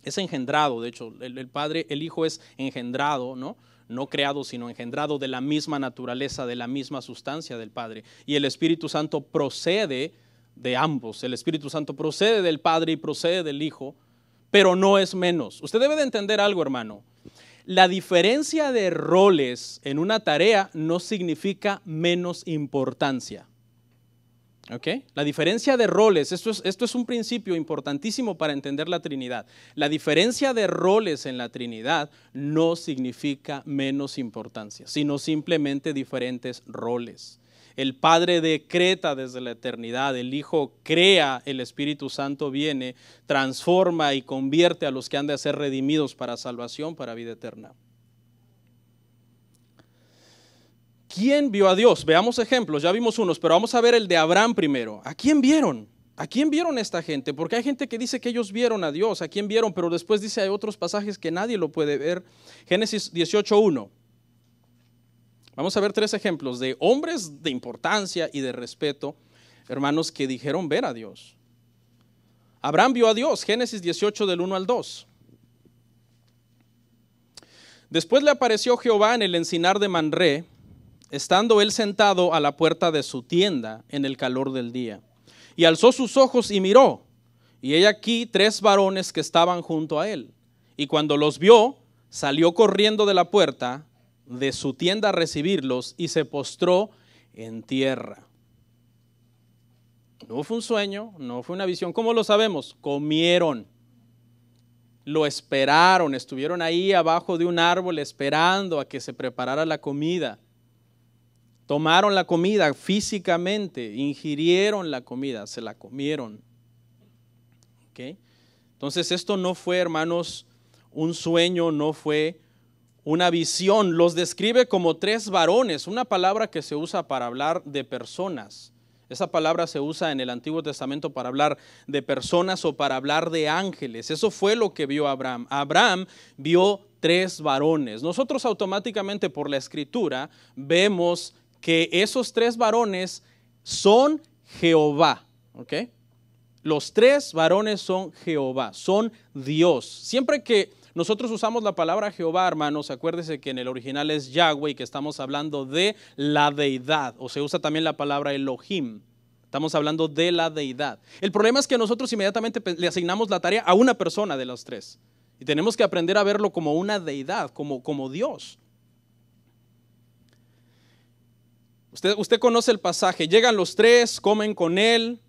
Es engendrado, de hecho, el Padre, el Hijo es engendrado, no creado, sino engendrado de la misma naturaleza, de la misma sustancia del Padre. Y el Espíritu Santo procede de ambos. El Espíritu Santo procede del Padre y procede del Hijo, pero no es menos. Usted debe de entender algo, hermano. La diferencia de roles en una tarea no significa menos importancia. ¿Ok? La diferencia de roles, esto es un principio importantísimo para entender la Trinidad. La diferencia de roles en la Trinidad no significa menos importancia, sino simplemente diferentes roles. El Padre decreta desde la eternidad, el Hijo crea, el Espíritu Santo viene, transforma y convierte a los que han de ser redimidos para salvación, para vida eterna. ¿Quién vio a Dios? Veamos ejemplos, ya vimos unos, pero vamos a ver el de Abraham primero. ¿A quién vieron? ¿A quién vieron esta gente? Porque hay gente que dice que ellos vieron a Dios, ¿a quién vieron? Pero después dice hay otros pasajes que nadie lo puede ver. Génesis 18:1. Vamos a ver 3 ejemplos de hombres de importancia y de respeto, hermanos, que dijeron ver a Dios. Abraham vio a Dios, Génesis 18 del 1 al 2. Después le apareció Jehová en el encinar de Manré, estando él sentado a la puerta de su tienda en el calor del día. Y alzó sus ojos y miró, y he aquí 3 varones que estaban junto a él. Y cuando los vio, salió corriendo de la puerta de su tienda a recibirlos y se postró en tierra. No fue un sueño, no fue una visión. ¿Cómo lo sabemos? Comieron, lo esperaron, estuvieron ahí abajo de un árbol esperando a que se preparara la comida. Tomaron la comida físicamente, ingirieron la comida, se la comieron. ¿Okay? Entonces esto no fue, hermanos, un sueño, no fue una visión. Los describe como tres varones, una palabra que se usa para hablar de personas. Esa palabra se usa en el Antiguo Testamento para hablar de personas o para hablar de ángeles. Eso fue lo que vio Abraham. Abraham vio tres varones. Nosotros automáticamente por la Escritura vemos que esos tres varones son Jehová. ¿Ok? Los tres varones son Jehová, son Dios. Siempre que nosotros usamos la palabra Jehová, hermanos, acuérdense que en el original es Yahweh y que estamos hablando de la deidad, o se usa también la palabra Elohim. Estamos hablando de la deidad. El problema es que nosotros inmediatamente le asignamos la tarea a una persona de los tres. Y tenemos que aprender a verlo como una deidad, como Dios. Usted conoce el pasaje. Llegan los tres, comen con él.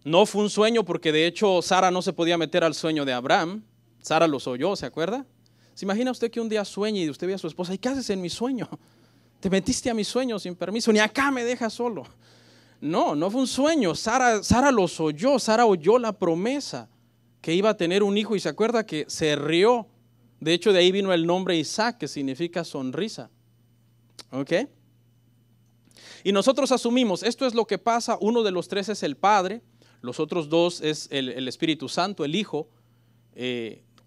No fue un sueño porque de hecho Sara no se podía meter al sueño de Abraham. Sara los oyó, ¿se acuerda? ¿Se imagina usted que un día sueña y usted ve a su esposa? ¿Y qué haces en mi sueño? Te metiste a mi sueño sin permiso, ni acá me dejas solo. No, no fue un sueño. Sara los oyó, Sara oyó la promesa que iba a tener un hijo y se acuerda que se rió. De hecho, de ahí vino el nombre Isaac, que significa sonrisa. ¿Ok? Y nosotros asumimos, esto es lo que pasa, uno de los tres es el Padre, los otros dos es el Espíritu Santo, el Hijo,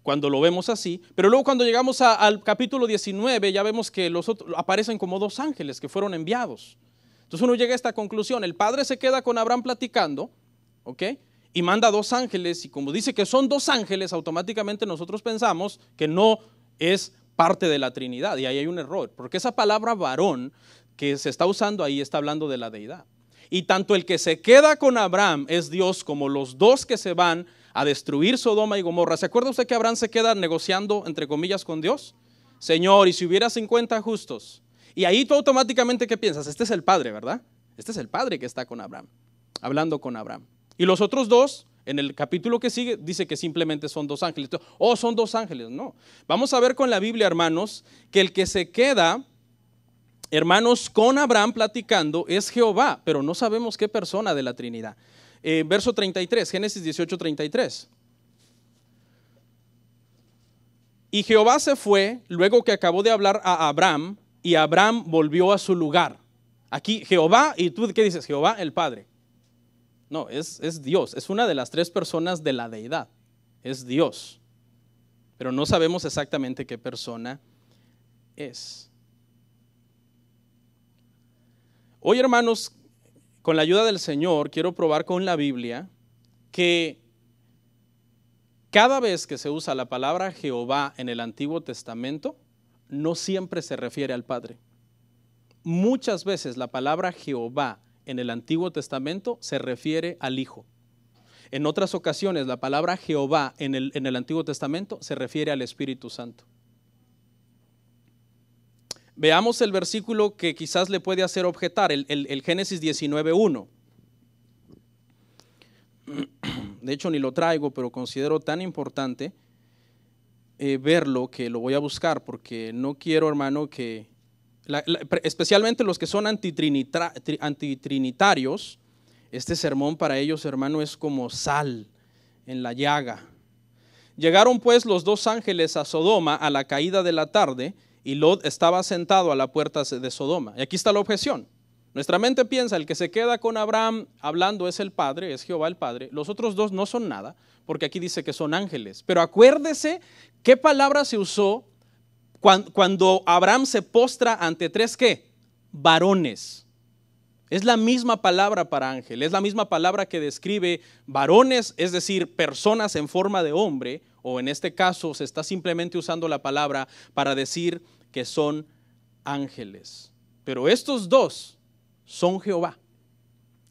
cuando lo vemos así. Pero luego cuando llegamos al capítulo 19 ya vemos que los otros aparecen como dos ángeles que fueron enviados. Entonces uno llega a esta conclusión, el Padre se queda con Abraham platicando, ¿ok? Y manda dos ángeles, y como dice que son dos ángeles, automáticamente nosotros pensamos que no es parte de la Trinidad, y ahí hay un error, porque esa palabra varón que se está usando ahí está hablando de la deidad. Y tanto el que se queda con Abraham es Dios, como los dos que se van a destruir Sodoma y Gomorra. ¿Se acuerda usted que Abraham se queda negociando, entre comillas, con Dios? Señor, y si hubiera 50 justos. Y ahí tú automáticamente, ¿qué piensas? Este es el Padre, ¿verdad? Este es el Padre que está con Abraham, hablando con Abraham. Y los otros dos, en el capítulo que sigue, dice que simplemente son dos ángeles. Oh, son dos ángeles. No. Vamos a ver con la Biblia, hermanos, que el que se queda, hermanos, con Abraham platicando es Jehová, pero no sabemos qué persona de la Trinidad. Verso 33, Génesis 18:33. Y Jehová se fue luego que acabó de hablar a Abraham, y Abraham volvió a su lugar. Aquí Jehová, y tú ¿qué dices? Jehová el Padre. No, es Dios, es una de las tres personas de la deidad, es Dios. Pero no sabemos exactamente qué persona es. Hoy, hermanos, con la ayuda del Señor, quiero probar con la Biblia que cada vez que se usa la palabra Jehová en el Antiguo Testamento, no siempre se refiere al Padre. Muchas veces la palabra Jehová en el Antiguo Testamento se refiere al Hijo. En otras ocasiones la palabra Jehová en el Antiguo Testamento se refiere al Espíritu Santo. Veamos el versículo que quizás le puede hacer objetar, el Génesis 19:1. De hecho ni lo traigo, pero considero tan importante verlo que lo voy a buscar, porque no quiero, hermano, que especialmente los que son antitrinitarios, este sermón para ellos, hermano, es como sal en la llaga. Llegaron pues los dos ángeles a Sodoma a la caída de la tarde, y Lot estaba sentado a la puerta de Sodoma. Y aquí está la objeción. Nuestra mente piensa, el que se queda con Abraham hablando es el Padre, es Jehová el Padre. Los otros dos no son nada, porque aquí dice que son ángeles. Pero acuérdese qué palabra se usó cuando Abraham se postra ante tres, ¿qué? Varones. Es la misma palabra para ángel, es la misma palabra que describe varones, es decir, personas en forma de hombre, o en este caso se está simplemente usando la palabra para decir que son ángeles. Pero estos dos son Jehová,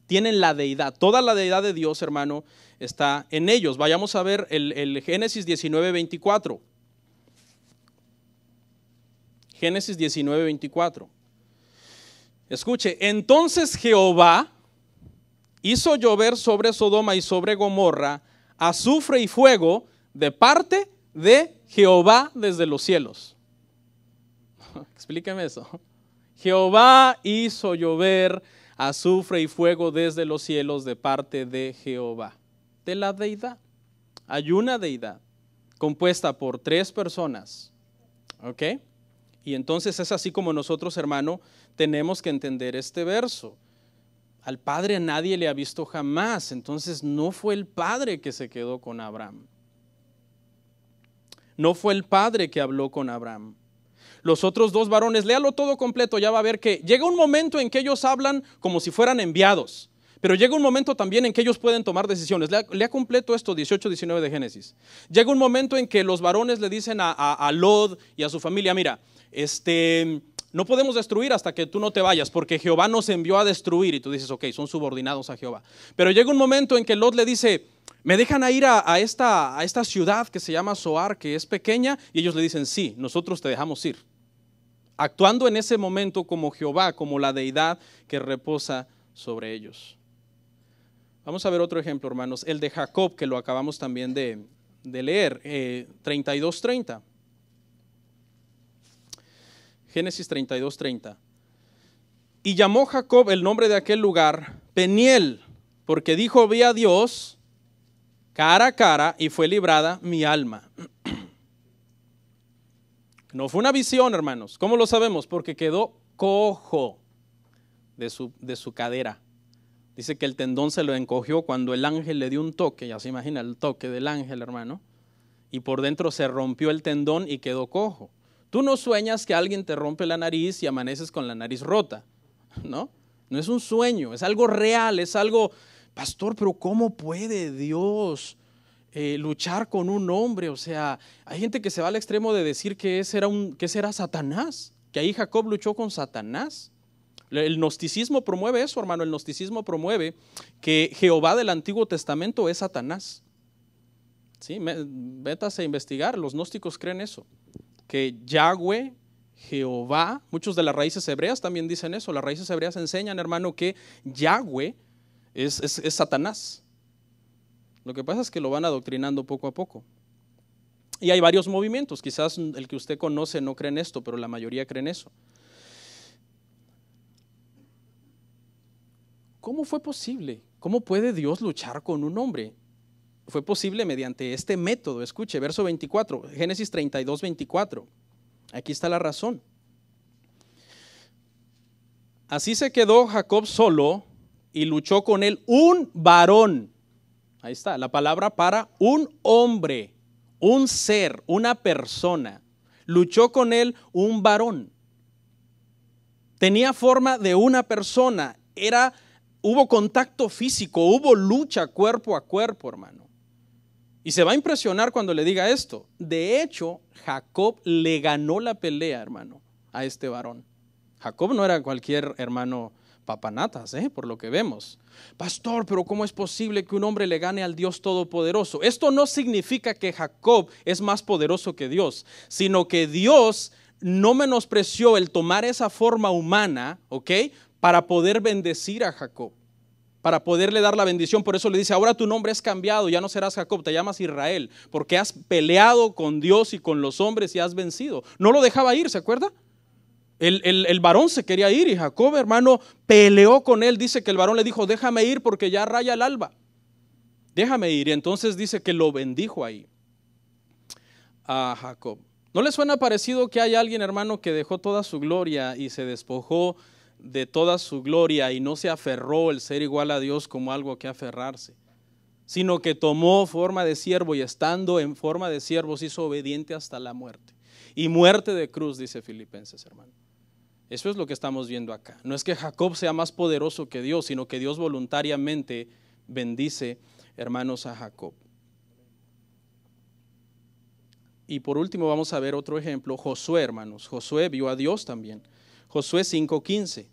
tienen la deidad, toda la deidad de Dios, hermano, está en ellos. Vayamos a ver el Génesis 19:24. Génesis 19:24. Escuche, entonces Jehová hizo llover sobre Sodoma y sobre Gomorra azufre y fuego de parte de Jehová desde los cielos. Explíqueme eso. Jehová hizo llover azufre y fuego desde los cielos de parte de Jehová, de la deidad. Hay una deidad compuesta por 3 personas, ¿ok? Y entonces es así como nosotros, hermano, tenemos que entender este verso. Al Padre nadie le ha visto jamás, entonces no fue el Padre que se quedó con Abraham. No fue el Padre que habló con Abraham. Los otros 2 varones, léalo todo completo, ya va a ver que llega un momento en que ellos hablan como si fueran enviados, pero llega un momento también en que ellos pueden tomar decisiones. Lea completo esto, 18-19 de Génesis. Llega un momento en que los varones le dicen a Lot y a su familia, mira, no podemos destruir hasta que tú no te vayas, porque Jehová nos envió a destruir. Y tú dices, ok, son subordinados a Jehová. Pero llega un momento en que Lot le dice, me dejan ir a esta ciudad que se llama Zoar, que es pequeña, y ellos le dicen, sí, nosotros te dejamos ir. Actuando en ese momento como Jehová, como la deidad que reposa sobre ellos. Vamos a ver otro ejemplo, hermanos, el de Jacob, que lo acabamos también de leer, 32:30. Génesis 32:30. Y llamó Jacob el nombre de aquel lugar Peniel, porque dijo, vi a Dios cara a cara y fue librada mi alma. No fue una visión, hermanos. ¿Cómo lo sabemos? Porque quedó cojo de su cadera. Dice que el tendón se lo encogió cuando el ángel le dio un toque. Ya se imagina el toque del ángel, hermano. Y por dentro se rompió el tendón y quedó cojo. Tú no sueñas que alguien te rompe la nariz y amaneces con la nariz rota, ¿no? No es un sueño, es algo real, es algo, pastor, pero ¿cómo puede Dios luchar con un hombre? O sea, hay gente que se va al extremo de decir que ese era Satanás, que ahí Jacob luchó con Satanás. El gnosticismo promueve eso, hermano. El gnosticismo promueve que Jehová del Antiguo Testamento es Satanás. Sí, vétase a investigar, los gnósticos creen eso, que Yahweh, Jehová, muchos de las raíces hebreas también dicen eso. Las raíces hebreas enseñan, hermano, que Yahweh es Satanás. Lo que pasa es que lo van adoctrinando poco a poco. Y hay varios movimientos, quizás el que usted conoce no cree en esto, pero la mayoría creen eso. ¿Cómo fue posible? ¿Cómo puede Dios luchar con un hombre? Fue posible mediante este método. Escuche, verso 24, Génesis 32:24. Aquí está la razón. Así se quedó Jacob solo y luchó con él un varón. Ahí está, la palabra para un hombre, un ser, una persona. Luchó con él un varón. Tenía forma de una persona. Hubo contacto físico, hubo lucha cuerpo a cuerpo, hermano. Y se va a impresionar cuando le diga esto. De hecho, Jacob le ganó la pelea, hermano, a este varón. Jacob no era cualquier hermano papanatas, por lo que vemos. Pastor, pero ¿cómo es posible que un hombre le gane al Dios Todopoderoso? Esto no significa que Jacob es más poderoso que Dios, sino que Dios no menospreció el tomar esa forma humana, ¿ok?, para poder bendecir a Jacob, para poderle dar la bendición. Por eso le dice, ahora tu nombre es cambiado, ya no serás Jacob, te llamas Israel, porque has peleado con Dios y con los hombres y has vencido. No lo dejaba ir, ¿se acuerda? El varón se quería ir y Jacob, hermano, peleó con él. Dice que el varón le dijo, déjame ir porque ya raya el alba. Déjame ir. Y entonces dice que lo bendijo ahí a Jacob. ¿No le suena parecido que hay alguien, hermano, que dejó toda su gloria y se despojó de toda su gloria y no se aferró el ser igual a Dios como algo que aferrarse, sino que tomó forma de siervo y estando en forma de siervo se hizo obediente hasta la muerte? Y muerte de cruz, dice Filipenses, hermano. Eso es lo que estamos viendo acá. No es que Jacob sea más poderoso que Dios, sino que Dios voluntariamente bendice, hermanos, a Jacob. Y por último vamos a ver otro ejemplo, Josué, hermanos. Josué vio a Dios también. Josué 5:15.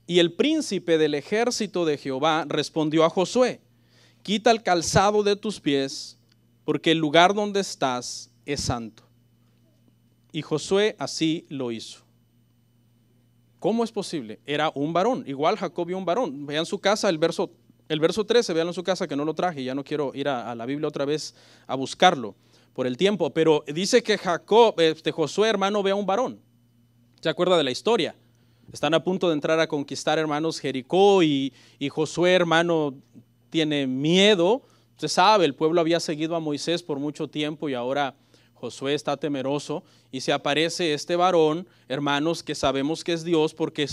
Y el príncipe del ejército de Jehová respondió a Josué, quita el calzado de tus pies, porque el lugar donde estás es santo. Y Josué así lo hizo. ¿Cómo es posible? Era un varón, igual Jacob vio un varón. Vean su casa, el verso 13, vean en su casa, que no lo traje, ya no quiero ir a la Biblia otra vez a buscarlo por el tiempo, pero dice que Josué, hermano, ve a un varón. ¿Se acuerda de la historia? Están a punto de entrar a conquistar, hermanos, Jericó, y Josué, hermano, tiene miedo. Usted sabe, el pueblo había seguido a Moisés por mucho tiempo y ahora Josué está temeroso, y se aparece este varón, hermanos, que sabemos que es Dios, porque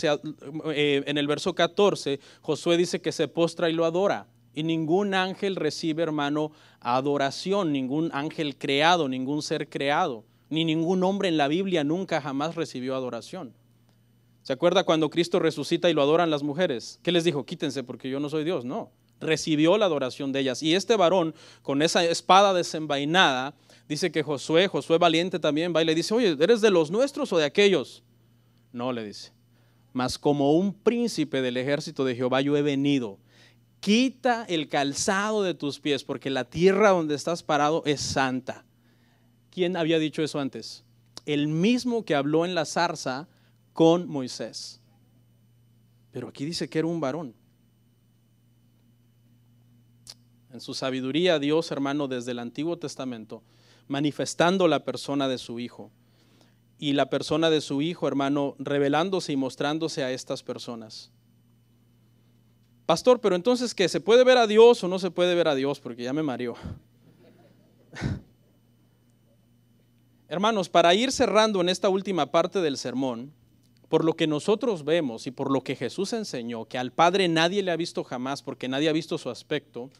en el verso 14 Josué dice que se postra y lo adora, y ningún ángel recibe, hermano, adoración, ningún ángel creado, ningún ser creado, ni ningún hombre en la Biblia nunca jamás recibió adoración. ¿Se acuerda cuando Cristo resucita y lo adoran las mujeres? ¿Qué les dijo? Quítense porque yo no soy Dios. No, recibió la adoración de ellas. Y este varón con esa espada desenvainada, dice que Josué valiente también va y le dice, oye, ¿eres de los nuestros o de aquellos? No, le dice, mas como un príncipe del ejército de Jehová yo he venido. Quita el calzado de tus pies, porque la tierra donde estás parado es santa. ¿Quién había dicho eso antes? El mismo que habló en la zarza con Moisés. Pero aquí dice que era un varón. En su sabiduría Dios, hermano, desde el Antiguo Testamento, manifestando la persona de su Hijo, y la persona de su Hijo, hermano, revelándose y mostrándose a estas personas. Pastor, pero entonces, ¿qué? ¿Se puede ver a Dios o no se puede ver a Dios? Porque ya me mareó. Hermanos, para ir cerrando en esta última parte del sermón, por lo que nosotros vemos y por lo que Jesús enseñó, que al Padre nadie le ha visto jamás porque nadie ha visto su aspecto,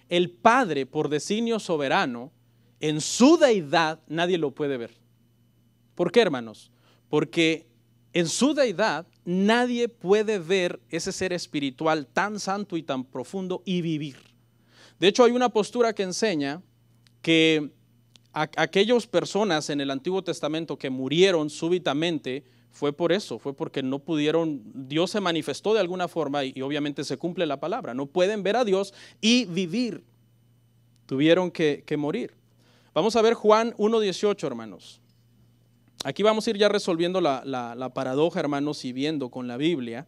el Padre, por designio soberano, en su deidad nadie lo puede ver. ¿Por qué, hermanos? Porque en su deidad nadie puede ver ese ser espiritual tan santo y tan profundo y vivir. De hecho, hay una postura que enseña que aquellas personas en el Antiguo Testamento que murieron súbitamente fue por eso, fue porque no pudieron, Dios se manifestó de alguna forma y obviamente se cumple la palabra, no pueden ver a Dios y vivir, tuvieron que morir. Vamos a ver Juan 1:18, hermanos. Aquí vamos a ir ya resolviendo la paradoja, hermanos, y viendo con la Biblia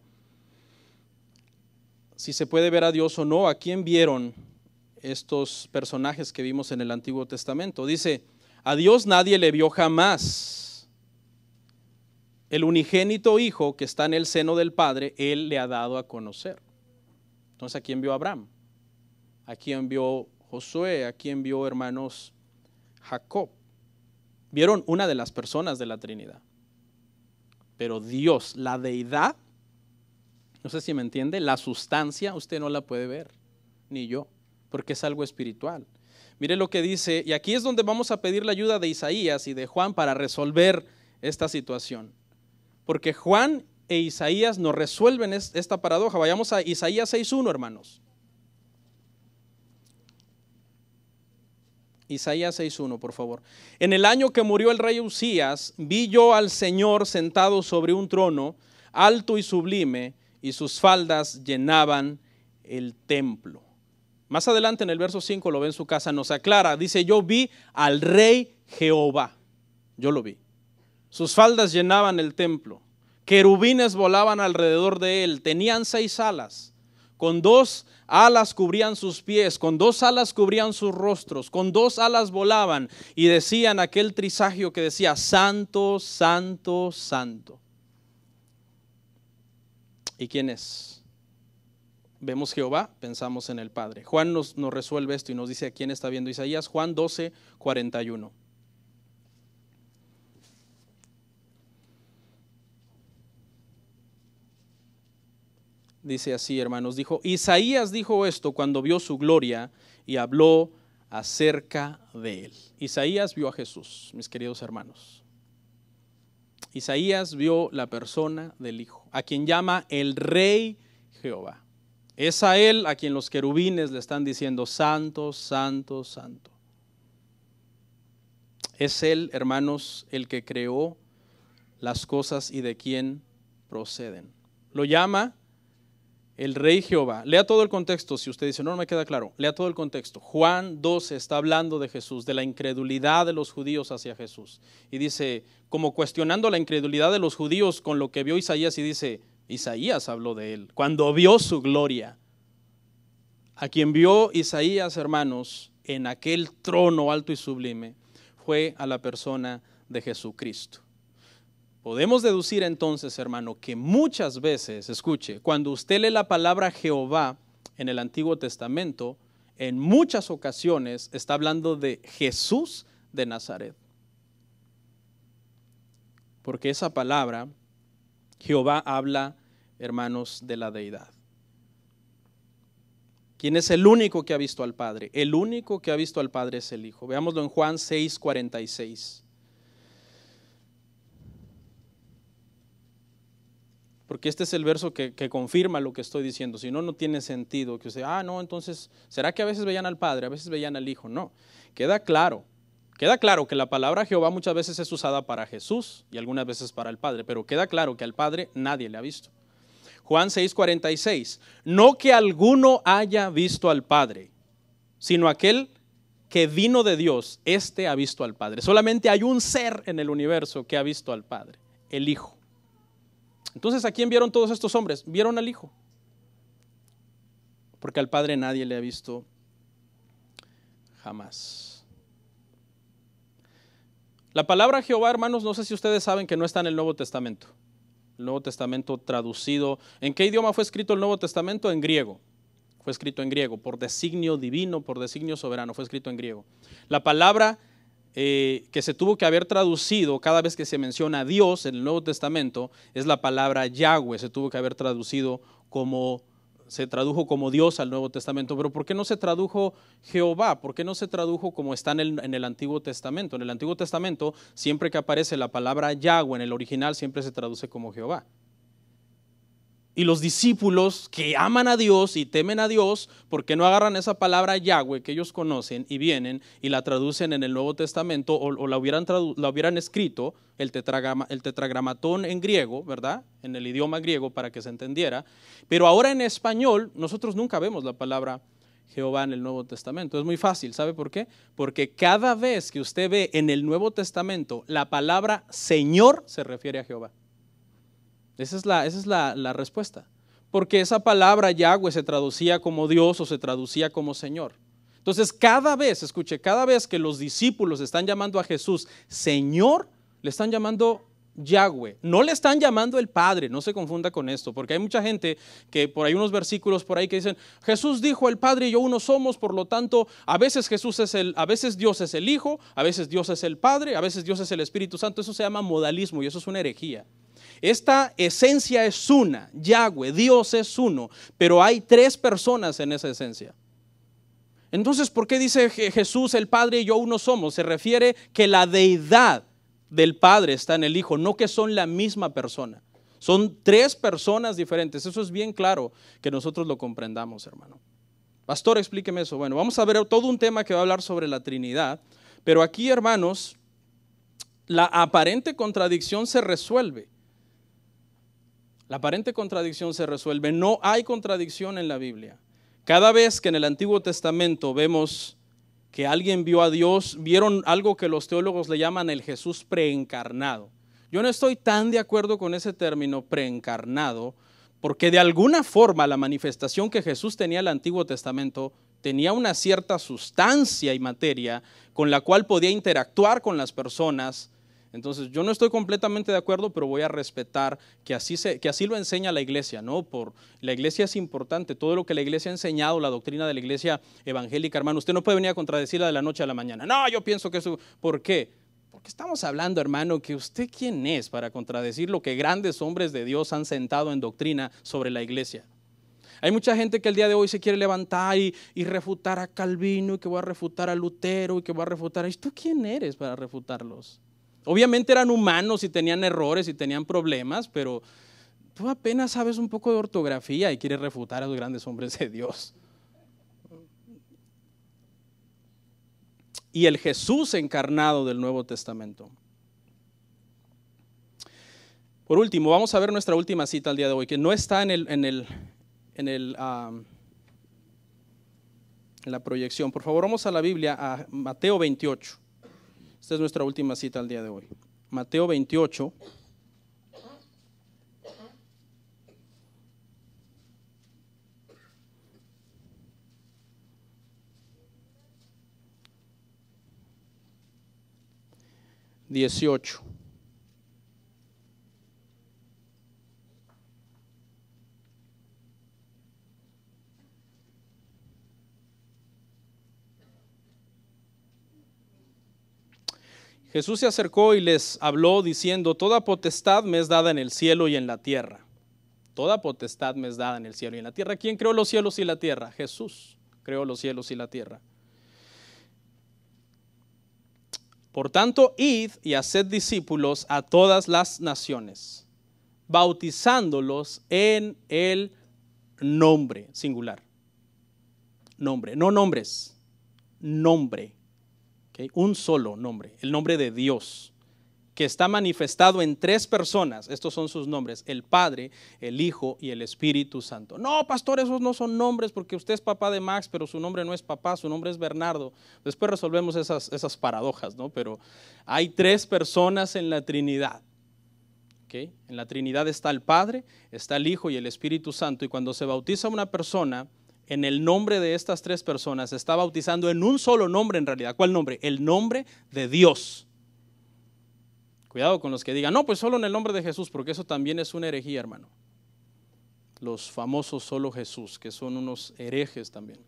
si se puede ver a Dios o no. ¿A quién vieron estos personajes que vimos en el Antiguo Testamento? Dice, a Dios nadie le vio jamás. El unigénito Hijo que está en el seno del Padre, Él le ha dado a conocer. Entonces, ¿a quién vio Abraham? ¿A quién vio Josué? ¿A quién vio, hermanos, Jacob? Vieron una de las personas de la Trinidad. Pero Dios, la deidad, no sé si me entiende, la sustancia usted no la puede ver, ni yo, porque es algo espiritual. Mire lo que dice, y aquí es donde vamos a pedir la ayuda de Isaías y de Juan para resolver esta situación. Porque Juan e Isaías nos resuelven esta paradoja. Vayamos a Isaías 6:1, hermanos. Isaías 6:1, por favor. En el año que murió el rey Usías, vi yo al Señor sentado sobre un trono, alto y sublime, y sus faldas llenaban el templo. Más adelante en el verso 5, lo ve en su casa, nos aclara, dice, yo vi al rey Jehová, yo lo vi. Sus faldas llenaban el templo, querubines volaban alrededor de él, tenían 6 alas, con 2 alas cubrían sus pies, con 2 alas cubrían sus rostros, con 2 alas volaban y decían aquel trisagio que decía, santo, santo, santo. ¿Y quién es? Vemos Jehová, pensamos en el Padre. Juan nos resuelve esto y nos dice a quién está viendo Isaías, Juan 12:41. Dice así, hermanos, Isaías dijo esto cuando vio su gloria y habló acerca de él. Isaías vio a Jesús, mis queridos hermanos. Isaías vio la persona del Hijo, a quien llama el Rey Jehová. Es a él a quien los querubines le están diciendo, santo, santo, santo. Es él, hermanos, el que creó las cosas y de quien proceden. Lo llama el rey Jehová. Lea todo el contexto, si usted dice, no me queda claro, lea todo el contexto. Juan 12 está hablando de Jesús, de la incredulidad de los judíos hacia Jesús. Y dice, como cuestionando la incredulidad de los judíos con lo que vio Isaías, y dice, Isaías habló de él, cuando vio su gloria. A quien vio Isaías, hermanos, en aquel trono alto y sublime, fue a la persona de Jesucristo. Podemos deducir entonces, hermano, que muchas veces, escuche, cuando usted lee la palabra Jehová en el Antiguo Testamento, en muchas ocasiones está hablando de Jesús de Nazaret. Porque esa palabra, Jehová, habla, hermanos, de la deidad. ¿Quién es el único que ha visto al Padre? El único que ha visto al Padre es el Hijo. Veámoslo en Juan 6:46. Porque este es el verso que confirma lo que estoy diciendo. Si no, no tiene sentido que usted, no, entonces, ¿será que a veces veían al Padre, a veces veían al Hijo? No, queda claro que la palabra Jehová muchas veces es usada para Jesús y algunas veces para el Padre, pero queda claro que al Padre nadie le ha visto. Juan 6:46, no que alguno haya visto al Padre, sino aquel que vino de Dios, este ha visto al Padre. Solamente hay un ser en el universo que ha visto al Padre, el Hijo. Entonces, ¿a quién vieron todos estos hombres? Vieron al Hijo. Porque al Padre nadie le ha visto jamás. La palabra Jehová, hermanos, no sé si ustedes saben que no está en el Nuevo Testamento. El Nuevo Testamento traducido. ¿En qué idioma fue escrito el Nuevo Testamento? En griego. Fue escrito en griego, por designio divino, por designio soberano, fue escrito en griego. La palabra que se tuvo que haber traducido cada vez que se menciona a Dios en el Nuevo Testamento es la palabra Yahweh. Se tuvo que haber traducido se tradujo como Dios al Nuevo Testamento. Pero ¿por qué no se tradujo Jehová? ¿Por qué no se tradujo como está en el Antiguo Testamento? En el Antiguo Testamento, siempre que aparece la palabra Yahweh en el original, siempre se traduce como Jehová. Y los discípulos que aman a Dios y temen a Dios, ¿por qué no agarran esa palabra Yahweh que ellos conocen y vienen y la traducen en el Nuevo Testamento o la hubieran escrito, el tetragramatón en griego, ¿verdad? En el idioma griego para que se entendiera. Pero ahora en español nosotros nunca vemos la palabra Jehová en el Nuevo Testamento. Es muy fácil, ¿sabe por qué? Porque cada vez que usted ve en el Nuevo Testamento la palabra Señor se refiere a Jehová. Esa es la respuesta. Porque esa palabra Yahweh se traducía como Dios o se traducía como Señor. Entonces cada vez que los discípulos están llamando a Jesús Señor, le están llamando Yahweh. No le están llamando el Padre, no se confunda con esto. Porque hay mucha gente que por ahí unos versículos por ahí que dicen, Jesús dijo el Padre y yo uno somos, por lo tanto, a veces Dios es el Hijo, a veces Dios es el Padre, a veces Dios es el Espíritu Santo. Eso se llama modalismo y eso es una herejía. Esta esencia es una, Yahweh, Dios es uno, pero hay tres personas en esa esencia. Entonces, ¿por qué dice Jesús, el Padre y yo uno somos? Se refiere que la deidad del Padre está en el Hijo, no que son la misma persona. Son tres personas diferentes. Eso es bien claro que nosotros lo comprendamos, hermano. Pastor, explíqueme eso. Bueno, vamos a ver todo un tema que va a hablar sobre la Trinidad, pero aquí, hermanos, la aparente contradicción se resuelve. La aparente contradicción se resuelve. No hay contradicción en la Biblia. Cada vez que en el Antiguo Testamento vemos que alguien vio a Dios, vieron algo que los teólogos le llaman el Jesús preencarnado. Yo no estoy tan de acuerdo con ese término preencarnado, porque de alguna forma la manifestación que Jesús tenía en el Antiguo Testamento tenía una cierta sustancia y materia con la cual podía interactuar con las personas. Entonces yo no estoy completamente de acuerdo, pero voy a respetar que así lo enseña la iglesia, ¿no? La iglesia es importante, todo lo que la iglesia ha enseñado, la doctrina de la iglesia evangélica, hermano, usted no puede venir a contradecirla de la noche a la mañana. No, yo pienso que eso, ¿por qué? Porque estamos hablando, hermano, que usted quién es para contradecir lo que grandes hombres de Dios han sentado en doctrina sobre la iglesia. Hay mucha gente que el día de hoy se quiere levantar y refutar a Calvino, y que va a refutar a Lutero, y que va a refutar a... ¿Tú quién eres para refutarlos? Obviamente eran humanos y tenían errores y tenían problemas, pero tú apenas sabes un poco de ortografía y quieres refutar a los grandes hombres de Dios. Y el Jesús encarnado del Nuevo Testamento. Por último, vamos a ver nuestra última cita al día de hoy, que no está en en la proyección. Por favor, vamos a la Biblia, a Mateo 28. Esta es nuestra última cita al día de hoy. Mateo 28. Dieciocho. Jesús se acercó y les habló diciendo: toda potestad me es dada en el cielo y en la tierra. Toda potestad me es dada en el cielo y en la tierra. ¿Quién creó los cielos y la tierra? Jesús creó los cielos y la tierra. Por tanto, id y haced discípulos a todas las naciones, bautizándolos en el nombre, singular. Nombre, no nombres, nombre. Okay, un solo nombre, el nombre de Dios, que está manifestado en tres personas. Estos son sus nombres: el Padre, el Hijo y el Espíritu Santo. No, pastor, esos no son nombres porque usted es papá de Max, pero su nombre no es papá, su nombre es Bernardo. Después resolvemos esas paradojas, ¿no? Pero hay tres personas en la Trinidad. Okay. En la Trinidad está el Padre, está el Hijo y el Espíritu Santo. Y cuando se bautiza una persona, en el nombre de estas tres personas, se está bautizando en un solo nombre en realidad. ¿Cuál nombre? El nombre de Dios. Cuidado con los que digan: no, pues solo en el nombre de Jesús, porque eso también es una herejía, hermano. Los famosos solo Jesús, que son unos herejes también.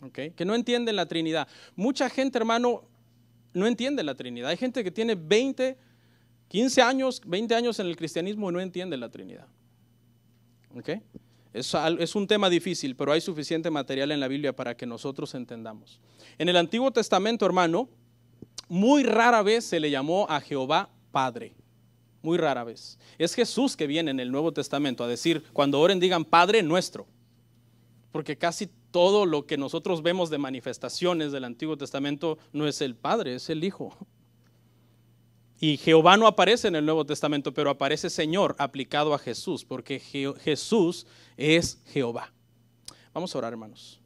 Okay. Que no entienden la Trinidad. Mucha gente, hermano, no entiende la Trinidad. Hay gente que tiene 15 años, 20 años en el cristianismo y no entiende la Trinidad. Okay. Es un tema difícil, pero hay suficiente material en la Biblia para que nosotros entendamos. En el Antiguo Testamento, hermano, muy rara vez se le llamó a Jehová Padre. Muy rara vez. Es Jesús que viene en el Nuevo Testamento a decir: cuando oren digan Padre nuestro. Porque casi todo lo que nosotros vemos de manifestaciones del Antiguo Testamento no es el Padre, es el Hijo. Y Jehová no aparece en el Nuevo Testamento, pero aparece Señor aplicado a Jesús, porque Jesús es Jehová. Vamos a orar, hermanos.